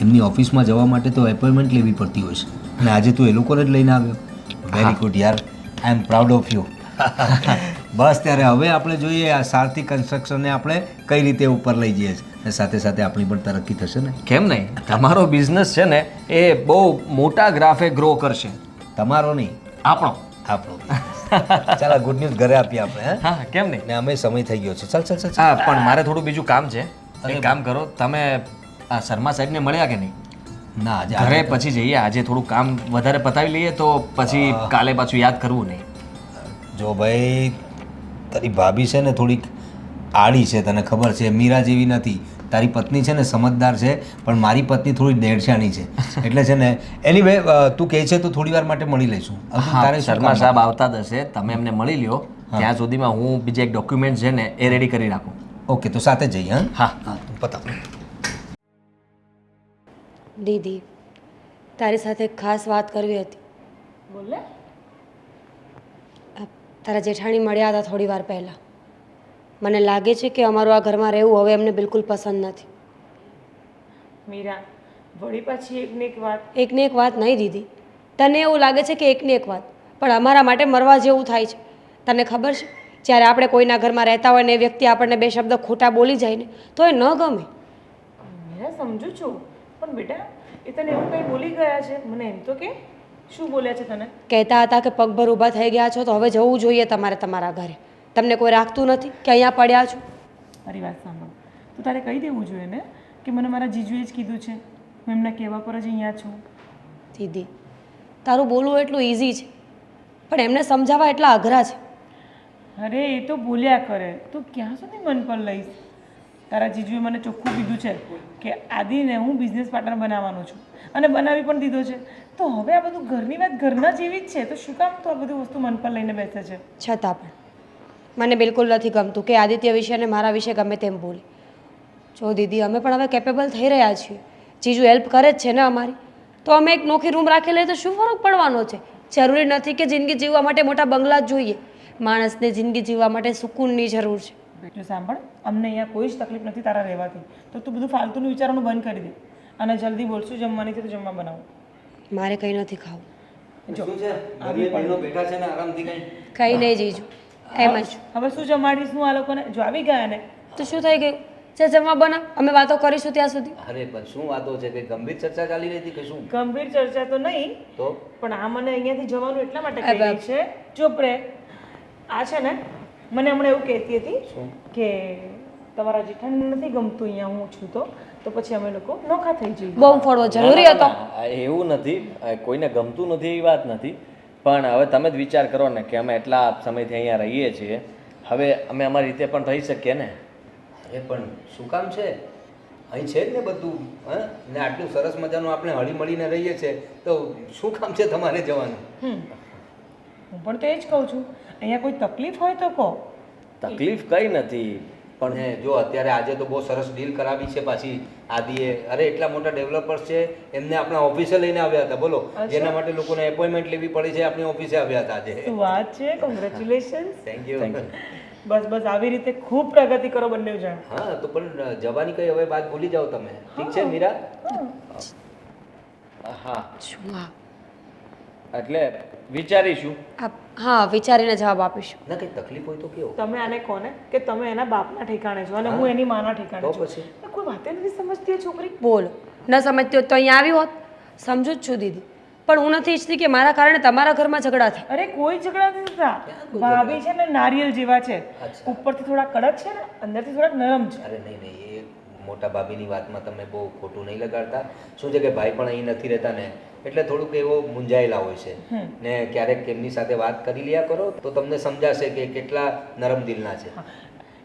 એમની ઓફિસમાં જવા માટે તો એપોઇન્ટમેન્ટ લેવી પડતી હોય છે અને આજે તું એ લોકોને જ લઈને આવ્યો. વેરી ગુડ યાર, આઈ એમ પ્રાઉડ ઓફ યુ. બસ ત્યારે હવે આપણે જોઈએ આ સારથી કન્સ્ટ્રક્શનને આપણે કઈ રીતે ઉપર લઈ જઈએ છીએ અને સાથે સાથે આપણી પણ તરક્કી થશે ને. કેમ નહીં? તમારો બિઝનેસ છે ને એ બહુ મોટા ગ્રાફે ગ્રો કરશે. તમારો નહીં, આપણો. આપણો. ચાલો ગુડ ન્યૂઝ ઘરે આપીએ આપણે. હે હા, કેમ નહીં? ને અમે સમય થઈ ગયો છે. ચાલ ચાલ ચાલ ચાલ. હા, પણ મારે થોડું બીજું કામ છે. એક કામ કરો, તમે આ શર્મા સાહેબને મળ્યા કે નહીં? ના આજે ઘરે પછી જઈએ. આજે થોડું કામ વધારે પતાવી લઈએ તો પછી કાલે પાછું યાદ કરવું નહીં. જો ભાઈ તારી ભાભી છે ને થોડીક આડી છે, તને ખબર છે, મીરા જેવી નથી. તારી પત્ની છે ને સમજદાર છે, પણ મારી પત્ની થોડી દેડશાની છે. એટલે છે ને એનીવે તું કહે છે તો થોડી વાર માટે મળી લઈશું. તારે શર્મા સાહેબ આવતા જ હશે, તમે એમને મળી લ્યો. ત્યાં સુધીમાં હું બીજા એક ડોક્યુમેન્ટ છે ને એ રેડી કરી રાખું. ઓકે, તો સાથે જઈએ. હા હા. હા, પતાવ. દીદી, તારી સાથે એક ખાસ વાત કરવી હતી. બોલે. તારા જેઠાણી મળ્યા હતા થોડી વાર પહેલાં. મને લાગે છે કે અમારું આ ઘરમાં રહેવું હવે એમને બિલકુલ પસંદ નથી. મીરા, વળી પાછી એકને એક વાત. એકને એક વાત નહીં દીદી, તને એવું લાગે છે કે એકને એક વાત, પણ અમારા માટે મરવા જેવું થાય છે. તને ખબર છે, જ્યારે આપણે કોઈના ઘરમાં રહેતા હોય ને એ વ્યક્તિ આપણને બે શબ્દ ખોટા બોલી જાય ને તો એ ન ગમે. મીરા, સમજુ છું, પણ બેટા એ તને એવું કંઈ બોલી ગયા છે? મને એમ તો કે શું બોલ્યા છે તને? કહેતા હતા કે પગભર ઊભા થઈ ગયા છો તો હવે જવું જોઈએ તમારે તમારા ઘરે. તમને કોઈ રાખતું નથી કે અહીંયા પડ્યા છો? મારી વાત સાંભળ, તો તારે કહી દેવું જોઈએ ને કે મને મારા જીજુએ જ કીધું છે, હું એમના કહેવા પર જ અહીંયા છું. દીદી, તારું બોલવું એટલું ઇઝી છે, પણ એમને સમજાવવા એટલા અઘરા છે. અરે એ તો બોલ્યા કરે, તું ક્યાં સુધી મન પર લઈશ? તારા જીજુએ મને ચોખ્ખું કીધું છે કે આદિને હું બિઝનેસ પાર્ટનર બનાવવાનો છું અને બનાવી પણ દીધો છે. તો હવે આ બધું ઘરની વાત ઘરના જેવી જ છે, તો શું કામ તો આ બધી વસ્તુ મન પર લઈને બેસે છે? છતાં પણ મને બિલકુલ નથી ગમતું કે આદિત્ય વિશે અને મારા વિશે ગમે તેમ બોલી. જો દીદી, અમે પણ હવે કેપેબલ થઈ રહ્યા છીએ. જીજુ હેલ્પ કરે જ છે ને અમારી, તો અમે એક નોખી રૂમ રાખી લઈએ તો શું ફરક પડવાનો છે? જરૂરી નથી કે જિંદગી જીવવા માટે મોટા બંગલા જ જોઈએ. માણસને જિંદગી જીવવા માટે સુકૂનની જરૂર છે. જો સાંભળ, અમને અહીંયા કોઈ જ તકલીફ નથી તારા રહેવાથી, તો તું બધું ફાલતુનું વિચારવાનું બંધ કરી દે અને જલ્દી બોલશું. જમવાની છે તો જમવા બનાવું. મારે કંઈ નથી ખાવું. જો બેઠા છે ને આરામથી કઈ. કંઈ નહીં જીજુ, એમ જ. હવે શું જમાડીશ હું આ લોકોને? જો આવી ગયા ને તો શું થઈ ગયું? જે જમવા બનાવ, અમે વાતો કરીશું ત્યાં સુધી. અરે પણ શું વાતો છે? કઈ ગંભીર ચર્ચા ચાલી રહી હતી કે શું? ગંભીર ચર્ચા તો નહીં, તો પણ આ મને અહીંયાથી જવાનું એટલા માટે કહી રહી છે. ચૂપ રે. આ છે ને મને હમણાં એવું કહેતી હતી કે તમારા જેઠાણીને નથી ગમતું અહીંયા હું છું તો પછી અમે લોકો નોખા થઈ જઈએ. બોમ્બ ફોડવો જરૂરી હતો? એવું નથી, કોઈને ગમતું નથી એવી વાત નથી, પણ હવે તમે જ વિચાર કરો ને કે અમે એટલા સમયથી અહીંયા રહીએ છીએ, હવે અમે અમારી રીતે પણ રહી શકીએ ને. અરે પણ શું કામ છે? અહીં છે જ ને બધું. હા, ને આટલું સરસ મજાનું આપણે હળી મળીને રહીએ છીએ, તો શું કામ છે તમારે જવાનું? હું પણ તો એ જ કહું છું, અહીંયા કોઈ તકલીફ હોય તો કહો. તકલીફ કઈ નથી, પણ હે જો અત્યારે આજે તો બહુ સરસ ડીલ કરાવી છે પાછી આદિએ. અરે એટલા મોટા ડેવલપર્સ છે, એમને આપણા ઓફિસે લઈને આવ્યા હતા. બોલો, જેના માટે લોકોને એપોઇન્ટમેન્ટ લેવી પડી છે, આપણી ઓફિસે આવ્યા હતા આજે. શું વાત છે! કોંગ્રેચ્યુલેશન્સ. Thank you. બસ બસ આવી રીતે ખૂબ પ્રગતિ કરો બંને જણ. હા, તો પણ જવાની કઈ હવે વાત ભૂલી જાઓ તમે. ઠીક છે મીરા? હા. શું આ એટલે વિચારીશું. હા, વિચારીને જવાબ આપીશું. ના કંઈ તકલીફ હોય તો કેવો તમે આને કોને કે તમે એના બાપના ઠેકાણે છો અને હું એની માના ઠેકાણે તો છું પછી કોઈ વાતે નથી સમજતી એ છોકરી. બોલો, ન સમજતી હોત તો અહીંયા આવી હોત. સમજુ જ છું દીદી, પણ હું નથી ઈચ્છતી કે મારા કારણે તમારા ઘરમાં ઝઘડા થાય. અરે કોઈ ઝઘડા નથી થતા. ભાભી છે ને નારિયેલ જેવા છે, ઉપરથી થોડા કડક છે ને અંદરથી થોડાક નરમ છે. અરે નહીં નહીં, એ મોટા ભાભીની વાતમાં તમે બહુ ખોટું નહીં લગાડતા. શું છે કે ભાઈ પણ અહીં નથી રહેતા ને, એટલે થોડુંક એવો મૂંઝાયેલા હોય છે ને. ક્યારેક એમની સાથે વાત કરી લ્યા કરો તો તમને સમજાશે કે કેટલા નરમ દિલના છે.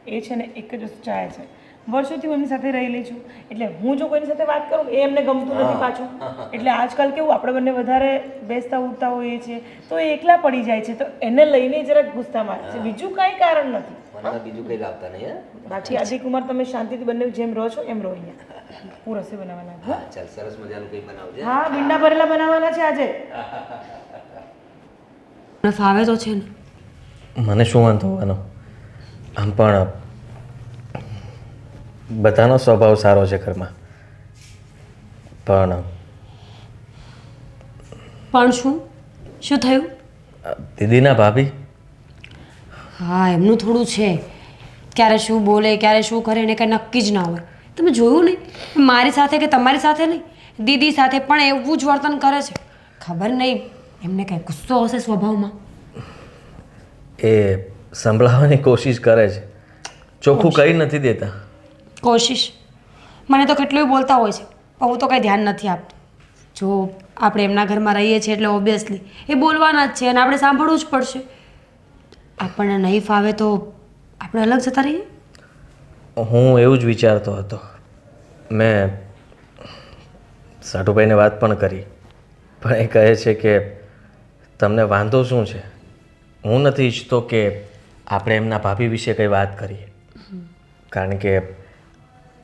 એ છે ને એક જ વસ્તુ ચાહે છે. વર્ષોથી હું એમની સાથે રહેલી છું, એટલે હું જો કોઈની સાથે વાત કરું એ એમને ગમતું નથી પાછું. એટલે આજકાલ કેવું આપણે બંને વધારે બેસતા ઉઠતા હોઈએ છીએ તો એ એકલા પડી જાય છે, તો એને લઈને જરાક ગુસ્સા મારે છે. બીજું કાંઈ કારણ નથી. મને બીજું કંઈ લાવતા નહીં. બાકી આદિકુમાર તમે શાંતિથી બંને જેમ રહો છો એમ રહો અહીંયા. હું રસોઈ બનાવવાના છું. હા ચાલ, સરસ મજાનું કંઈ બનાવજે. હા, ભીંડા ભરેલા બનાવવાના છે આજે. મને ફાવે તો છે ને. મને શું વાંધો હોવાનો? આમ પણ બધાનો સ્વભાવ સારો છે ઘરમાં. પણ શું થયું? દીદીના ભાભી હા, એમનું થોડું છે. ક્યારે શું બોલે, ક્યારે શું કરે એને કંઈ નક્કી જ ના હોય. તમે જોયું નહીં? મારી સાથે કે તમારી સાથે નહીં, દીદી સાથે પણ એવું જ વર્તન કરે છે. ખબર નહીં એમને કંઈ ગુસ્સો હશે સ્વભાવમાં. એ સંભળાવવાની કોશિશ કરે છે, ચોખ્ખું કહી નથી દેતા. કોશિશ મને તો કેટલું બોલતા હોય છે, પણ હું તો કંઈ ધ્યાન નથી આપતી. જો આપણે એમના ઘરમાં રહીએ છીએ એટલે ઓબ્વિયસલી એ બોલવાના જ છે અને આપણે સાંભળવું જ પડશે. આપણને નહીં ફાવે તો આપણે અલગ જતા રહીએ. હું એવું જ વિચારતો હતો. મેં સાટુભાઈને વાત પણ કરી, પણ એ કહે છે કે તમને વાંધો શું છે. હું નથી ઈચ્છતો કે આપણે એમના ભાભી વિશે કંઈ વાત કરીએ, કારણ કે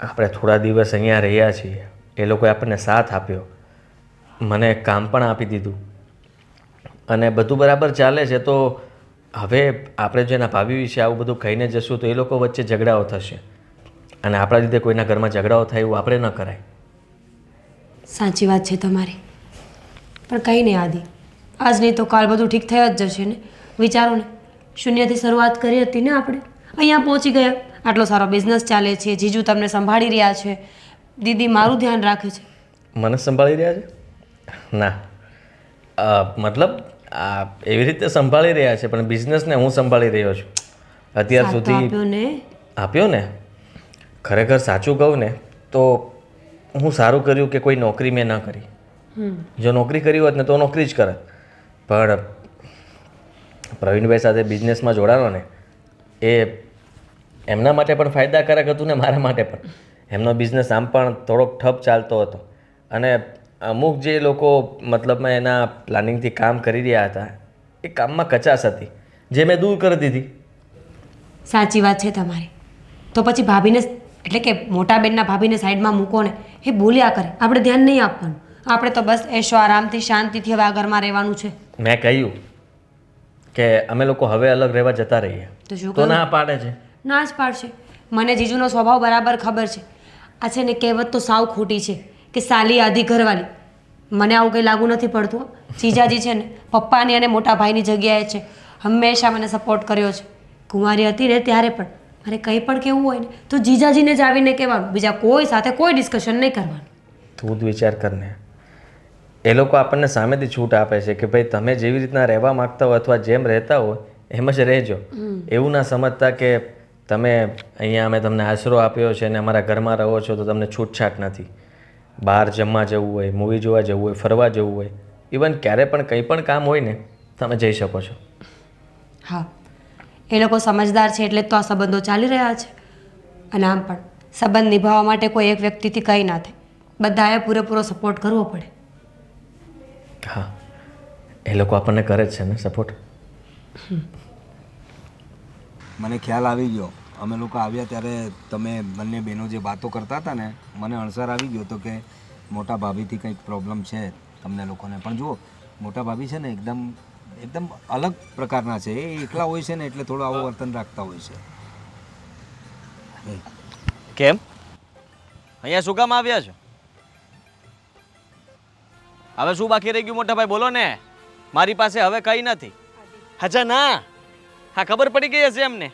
આપણે થોડા દિવસ અહીંયા રહ્યા છીએ. એ લોકોએ આપણને સાથ આપ્યો, મને કામ પણ આપી દીધું અને બધું બરાબર ચાલે છે. તો હવે આપણે જો એના ભાભી વિશે આવું બધું કહીને જશું તો એ લોકો વચ્ચે ઝઘડાઓ થશે અને આપણા લીધે કોઈના ઘરમાં ઝઘડાઓ થાય એવું આપણે ન કરાય. સાચી વાત છે તમારી, પણ કંઈ નહીં આદિ, આજ નહીં તો કાલ બધું ઠીક થઈ જ જશે ને. વિચારો ને, શૂન્યથી શરૂઆત કરી હતી ને આપણે, અહીંયા પહોંચી ગયા. આટલો સારો બિઝનેસ ચાલે છે, જીજુ તમને સંભાળી રહ્યા છે, દીદી મારું ધ્યાન રાખે છે. મને સંભાળી રહ્યા છે? ના, મતલબ એવી રીતે સંભાળી રહ્યા છે, પણ બિઝનેસને હું સંભાળી રહ્યો છું અત્યાર સુધી. આપ્યો ને. ખરેખર સાચું કહું ને તો હું સારું કર્યું કે કોઈ નોકરી મેં ન કરી. જો નોકરી કરી હોત ને તો નોકરી જ કરત, પણ પ્રવીણભાઈ સાથે બિઝનેસમાં જોડાનો ને એ એમના માટે પણ ફાયદાકારક હતું ને મારા માટે પણ. એમનો બિઝનેસ આમ પણ થોડોક ઠપ ચાલતો હતો અને અમુક જે લોકો મતલબમાં એના પ્લાનિંગથી કામ કરી રહ્યા હતા એ કામમાં કચાશ હતી જે મેં દૂર કરી દીધી. સાચી વાત છે તમારી. તો પછી ભાભીને એટલે કે મોટા બેનના ભાભીને સાઈડમાં મૂકો ને, એ બોલ્યા કરે, આપણે ધ્યાન નહીં આપવાનું. આપણે તો બસ એશો આરામથી શાંતિથી હવે આ ઘરમાં રહેવાનું છે. મેં કહ્યું કે અમે લોકો હવે અલગ રહેવા જતા રહીએ તો શું તો ના પાડે છે. ના જ પાડશે. મને જીજુનો સ્વભાવ બરાબર ખબર છે. આ છે ને કહેવત તો સાવ ખોટી છે કે સાલી આધી ઘરવાળી. મને આવું કંઈ લાગુ નથી પડતું. જીજાજી છે ને પપ્પાની અને મોટા ભાઈની જગ્યાએ છે. હંમેશા મને સપોર્ટ કર્યો છે. કુંવારી હતી ને ત્યારે પણ મારે કંઈ પણ કહેવું હોય ને તો જીજાજીને જ આવીને કહેવાનું, બીજા કોઈ સાથે કોઈ ડિસ્કશન નહીં કરવાનું. તું જ વિચાર કરને, એ લોકો આપણને સામેથી છૂટ આપે છે કે ભાઈ તમે જેવી રીતના રહેવા માગતા હો અથવા જેમ રહેતા હોય એમ જ રહેજો. એવું ના સમજતા કે તમે અહીંયા અમે તમને આશરો આપ્યો છે અને અમારા ઘરમાં રહો છો તો તમને છૂટછાટ નથી. બહાર જમવા જવું હોય, મૂવી જોવા જવું હોય, ફરવા જવું હોય, ઇવન ક્યારે પણ કંઈ પણ કામ હોય ને તમે જઈ શકો છો. હા, એ લોકો સમજદાર છે એટલે જ તો આ સંબંધો ચાલી રહ્યા છે. અને આમ પણ સંબંધ નિભાવવા માટે કોઈ એક વ્યક્તિથી કંઈ ના થાય, બધાએ પૂરેપૂરો સપોર્ટ કરવો પડે. હા, એ લોકો આપણને કરે જ છે ને સપોર્ટ. મને ખ્યાલ આવી ગયો. અમે લોકો આવ્યા ત્યારે તમે બંને બહેનો જે વાતો કરતા હતા ને, મને અણસર આવી ગયો હતો કે મોટા ભાભીથી કંઈક પ્રોબ્લેમ છે તમને લોકોને. પણ જુઓ, મોટા ભાભી છે ને એકદમ અલગ પ્રકારના છે. એ એકલા હોય છે ને એટલે થોડું આવું વર્તન રાખતા હોય છે. કેમ અહીંયા શું કામ આવ્યા છો? હવે શું બાકી રહી ગયું મોટા ભાઈ, બોલો ને. મારી પાસે હવે કંઈ નથી. અચ્છા ના, હા ખબર પડી ગઈ હશે એમને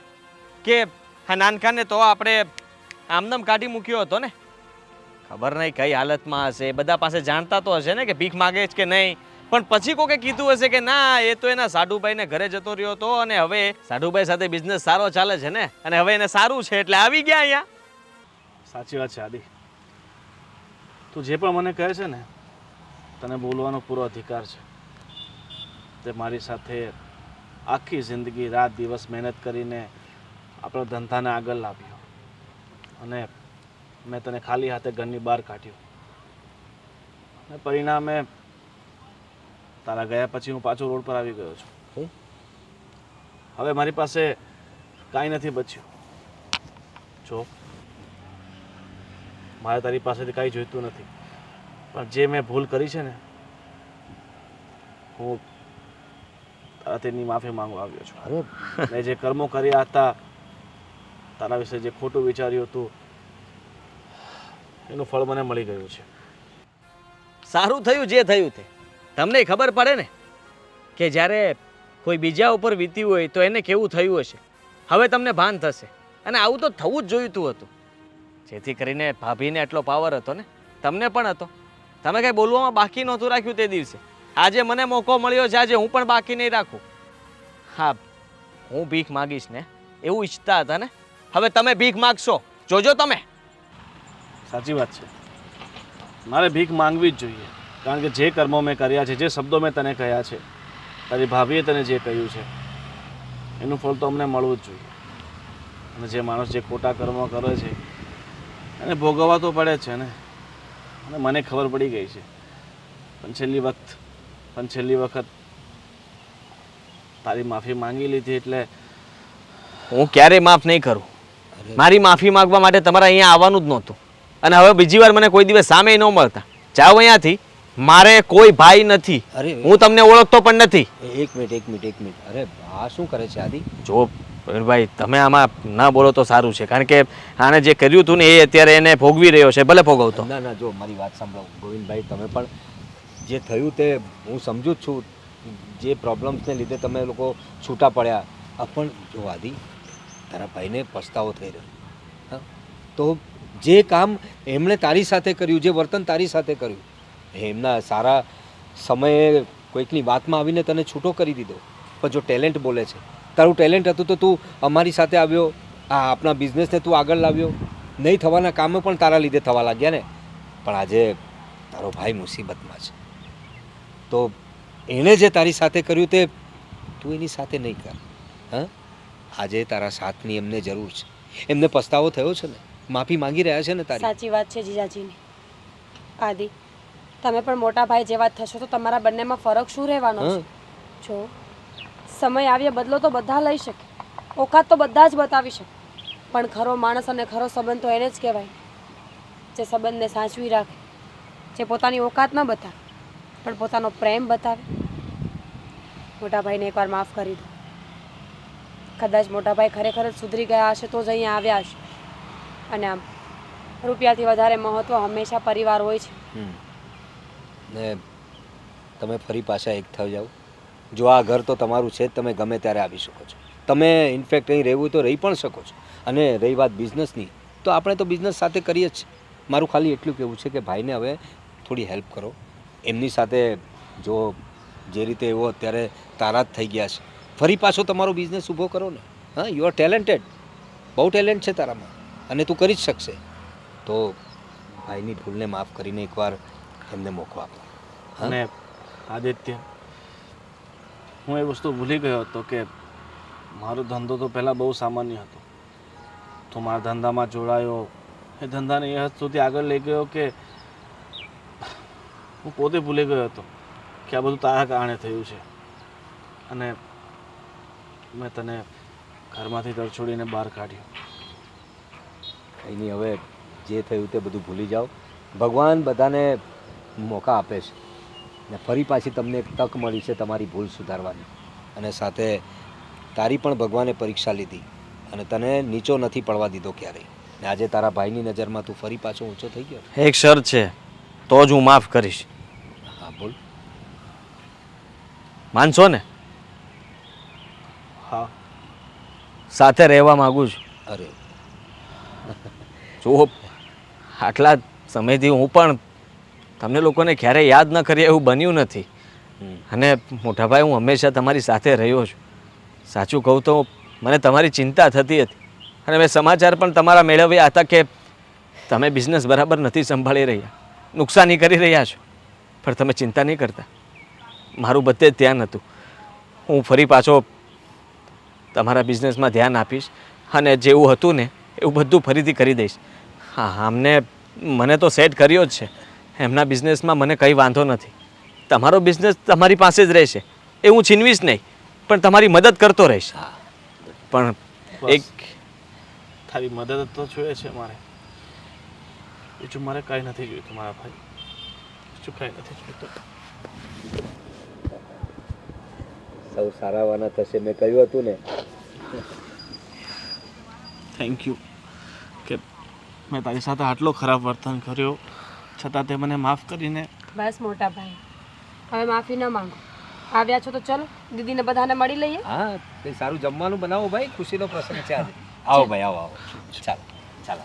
કે હા નાનખાને તો આપણે આમનામ કાઢી મૂક્યો હતો ને. ખબર નહીં કઈ હાલતમાં હશે, બધા પાસે જાણતા તો હશે ને કે ભીખ માગે છે કે નહીં. પણ પછી કોકે કીધું હશે કે ના એ તો એના સાઢુભાઈને ઘરે જતો રહ્યો હતો અને હવે સાઢુભાઈ સાથે બિઝનેસ સારો ચાલે છે ને, અને હવે એને સારું છે એટલે આવી ગયા અહીંયા. સાચી વાત છે આદિ. તું જે પણ મને કહે છે ને, તને બોલવાનો પૂરો અધિકાર છે. તે મારી સાથે આખી જિંદગી રાત દિવસ મહેનત કરીને આપણો ધંધાને આગળ લાવ્યો અને મેં તને ખાલી હાથે ઘરની બહાર કાઢ્યો અને પરિણામે તારા ગયા પછી હું પાછો રોડ પર આવી ગયો છું. હવે મારી પાસે કાંઈ નથી બચ્યું. જો મારે તારી પાસેથી કાંઈ જોઈતું નથી, પણ જે મેં ભૂલ કરી છે ને, હું તારા તેની માફી માંગવા આવ્યો છું. મેં જે કર્મો કર્યા હતા, તારા વિશે જે ખોટું વિચાર્યું હતું, એનું ફળ મને મળી ગયું છે. સારું થયું જે થયું તે. તમને ખબર પડે ને કે જ્યારે કોઈ બીજા ઉપર વીત્યું હોય તો એને કેવું થયું હશે. હવે તમને ભાન થશે, અને આવું તો થવું જ જોઈતું હતું. જેથી કરીને ભાભીને એટલો પાવર હતો ને, તમને પણ હતો. તમે કંઈ બોલવામાં બાકી નહોતું રાખ્યું તે દિવસે. આજે મને મોકો મળ્યો છે, આજે હું પણ બાકી નહીં રાખું. હા, હું ભીખ માગીશ ને એવું ઈચ્છતા હતા ને, હવે તમે ભીખ માગશો, જોજો તમે. સાચી વાત છે, મારે ભીખ માંગવી જ જોઈએ. કારણ કે જે કર્મો મેં કર્યા છે, જે શબ્દો મેં તને કહ્યા છે, તારી ભાભીએ તને જે કહ્યું છે, એનું ફળ તો અમને મળવું જ જોઈએ. અને જે માણસ જે ખોટા કર્મો કરે છે એને ભોગવવા તો પડે જ છે ને. અને મને ખબર પડી ગઈ છે, પણ છેલ્લી વખત તારી માફી માંગી લીધી એટલે હું ક્યારેય માફ નહીં કરું. મારી માફી માંગવા માટે તમારે અહીંયા આવવાનું જ નહોતું, અને હવે બીજી વાર મને કોઈ દિવસ સામે ન મળતા. જાઓ અહીંયાથી. મારે કોઈ ભાઈ નથી, હું તમને ઓળખતો પણ નથી. એક મિનિટ. અરે આ શું કરે છે આદિ? જો ભાઈ તમે આમાં ના બોલો તો સારું છે, કારણ કે આને જે કર્યું હતું ને એ અત્યારે એને ભોગવી રહ્યો છે. ભલે ભોગવતો. ના જો મારી વાત સાંભળો ગોવિંદભાઈ, તમે પણ જે થયું તે હું સમજુ જ છું. જે પ્રોબ્લેમ્સને લીધે તમે લોકો છૂટા પડ્યા, પણ જો આદિ તારા ભાઈને પસ્તાવો થઈ રહ્યો. હા, તો જે કામ એમણે તારી સાથે કર્યું, જે વર્તન તારી સાથે કર્યું, એમના સારા સમયે કોઈકની વાતમાં આવીને તને છૂટો કરી દીધો. પણ જો ટેલેન્ટ બોલે છે, તારું ટેલેન્ટ હતું તો તું અમારી સાથે આવ્યો, આ આપણા બિઝનેસને તું આગળ લાવ્યો. નહીં થવાના કામો પણ તારા લીધે થવા લાગ્યા ને. પણ આજે તારો ભાઈ મુસીબતમાં છે, તો એણે જે તારી સાથે કર્યું તે તું એની સાથે નહીં કર. હા, આજે તારા સાથની એમને જરૂર છે. એમને પસ્તાવો થયો છે ને, માફી માંગી રહ્યા છે ને તારી. સાચી વાત છે જીજાજીની. આદિ, તમે પણ મોટા ભાઈ જેવા થશો તો તમારા બંનેમાં ફરક શું રહેવાનો છે? જો સમય આવ્યે બદલો તો બધા લઈ શકે, ઓકાત તો બધા જ બતાવી શકે, પણ ખરો માણસ અને ખરો સંબંધ તો એને જ કહેવાય જે સંબંધને સાચવી રાખે, જે પોતાની ઓકાત ન બતાવે પણ પોતાનો પ્રેમ બતાવે. મોટા ભાઈને એકવાર માફ કરી દો. કદાચ મોટા ભાઈ ખરેખર જ સુધરી ગયા હશે તો જ અહીંયા આવ્યા હશે. અને આમ રૂપિયાથી વધારે મહત્વ હંમેશા પરિવાર હોય છે. ને તમે ફરી પાછા એક થઈ જાઓ. જો આ ઘર તો તમારું છે જ, તમે ગમે ત્યારે આવી શકો છો. તમે ઇનફેક્ટ અહીં રહેવું તો રહી પણ શકો છો. અને રહી વાત બિઝનેસની, તો આપણે તો બિઝનેસ સાથે કરીએ જ. મારું ખાલી એટલું કહેવું છે કે ભાઈને હવે થોડી હેલ્પ કરો. એમની સાથે જો જે રીતે એવો અત્યારે તારા જ થઈ ગયા છે, ફરી પાછો તમારો બિઝનેસ ઊભો કરો ને. હા, યુ આર ટેલેન્ટેડ, બહુ ટેલેન્ટ છે તારામાં, અને તું કરી જ શકશે. તો ભાઈની ભૂલને માફ કરીને એકવાર એમને મોકો આપો. અને આદિત્ય, હું એ વસ્તુ ભૂલી ગયો હતો કે મારો ધંધો તો પહેલાં બહુ સામાન્ય હતો. તો મારા ધંધામાં જોડાયો, એ ધંધાને એ હદ સુધી આગળ લઈ ગયો કે હું પોતે ભૂલી ગયો હતો કે આ બધું તારા કારણે થયું છે. અને મેં તને ઘરમાંથી તરછોડીને બહાર કાઢ્યો. કંઈ નહીં, હવે જે થયું તે બધું ભૂલી જાઓ. ભગવાન બધાને મોકા આપે છે, ને ફરી પાછી તમને એક તક મળી છે તમારી ભૂલ સુધારવાની. અને સાથે તારી પણ ભગવાને પરીક્ષા લીધી અને તને નીચો નથી પડવા દીધો ક્યારેય. ને આજે તારા ભાઈની નજરમાં તું ફરી પાછો ઊંચો થઈ ગયો. એક શરત છે, તો જ હું માફ કરીશ. હા બોલ. માનશો ને? હા. સાથે રહેવા માંગુ છું. અરે જુઓ, આટલા સમયથી હું પણ તમને લોકોને ક્યારેય યાદ ન કરીએ એવું બન્યું નથી. અને મોટાભાઈ, હું હંમેશા તમારી સાથે રહ્યો છું. સાચું કહું તો મને તમારી ચિંતા થતી હતી અને મેં સમાચાર પણ તમારા મેળવ્યા હતા કે તમે બિઝનેસ બરાબર નથી સંભાળી રહ્યા, નુકસાની કરી રહ્યા છો. પણ તમે ચિંતા નહીં કરતા, મારું બધે જ ધ્યાન હતું. હું ફરી પાછો તમારા બિઝનેસમાં ધ્યાન આપીશ અને જેવું હતું ને એવું બધું ફરીથી કરી દઈશ. હા, આમને મને તો સેટ કર્યો જ છે. એમના બિઝનેસમાં મને કંઈ વાંધો નથી. તમારો બિઝનેસ તમારી પાસે જ રહેશે, એ હું છીનવીશ નહીં, પણ તમારી મદદ કરતો રહીશ. પણ એક તારી મદદ તો જોઈએ છે મારે. બીજું મારે કાંઈ નથી જોઈતું મારા ભાઈ, બીજું કાંઈ નથી જોઈતું. સૌ સારાવાના થશે, મેં કહ્યું હતું ને. થેન્ક યુ કે મેં તારી સાથે આટલો ખરાબ વર્તન કર્યો છતાં તે મને માફ કરીને. બસ મોટા ભાઈ, હવે માફી ન માંગો. આવ્યા છો તો ચલો દીદીને બધાને મળી લઈએ. હા, કંઈ સારું જમવાનું બનાવો ભાઈ, ખુશીનો પ્રસંગ છે આજે. આવો ભાઈ, આવો આવો. ચાલો ચાલો.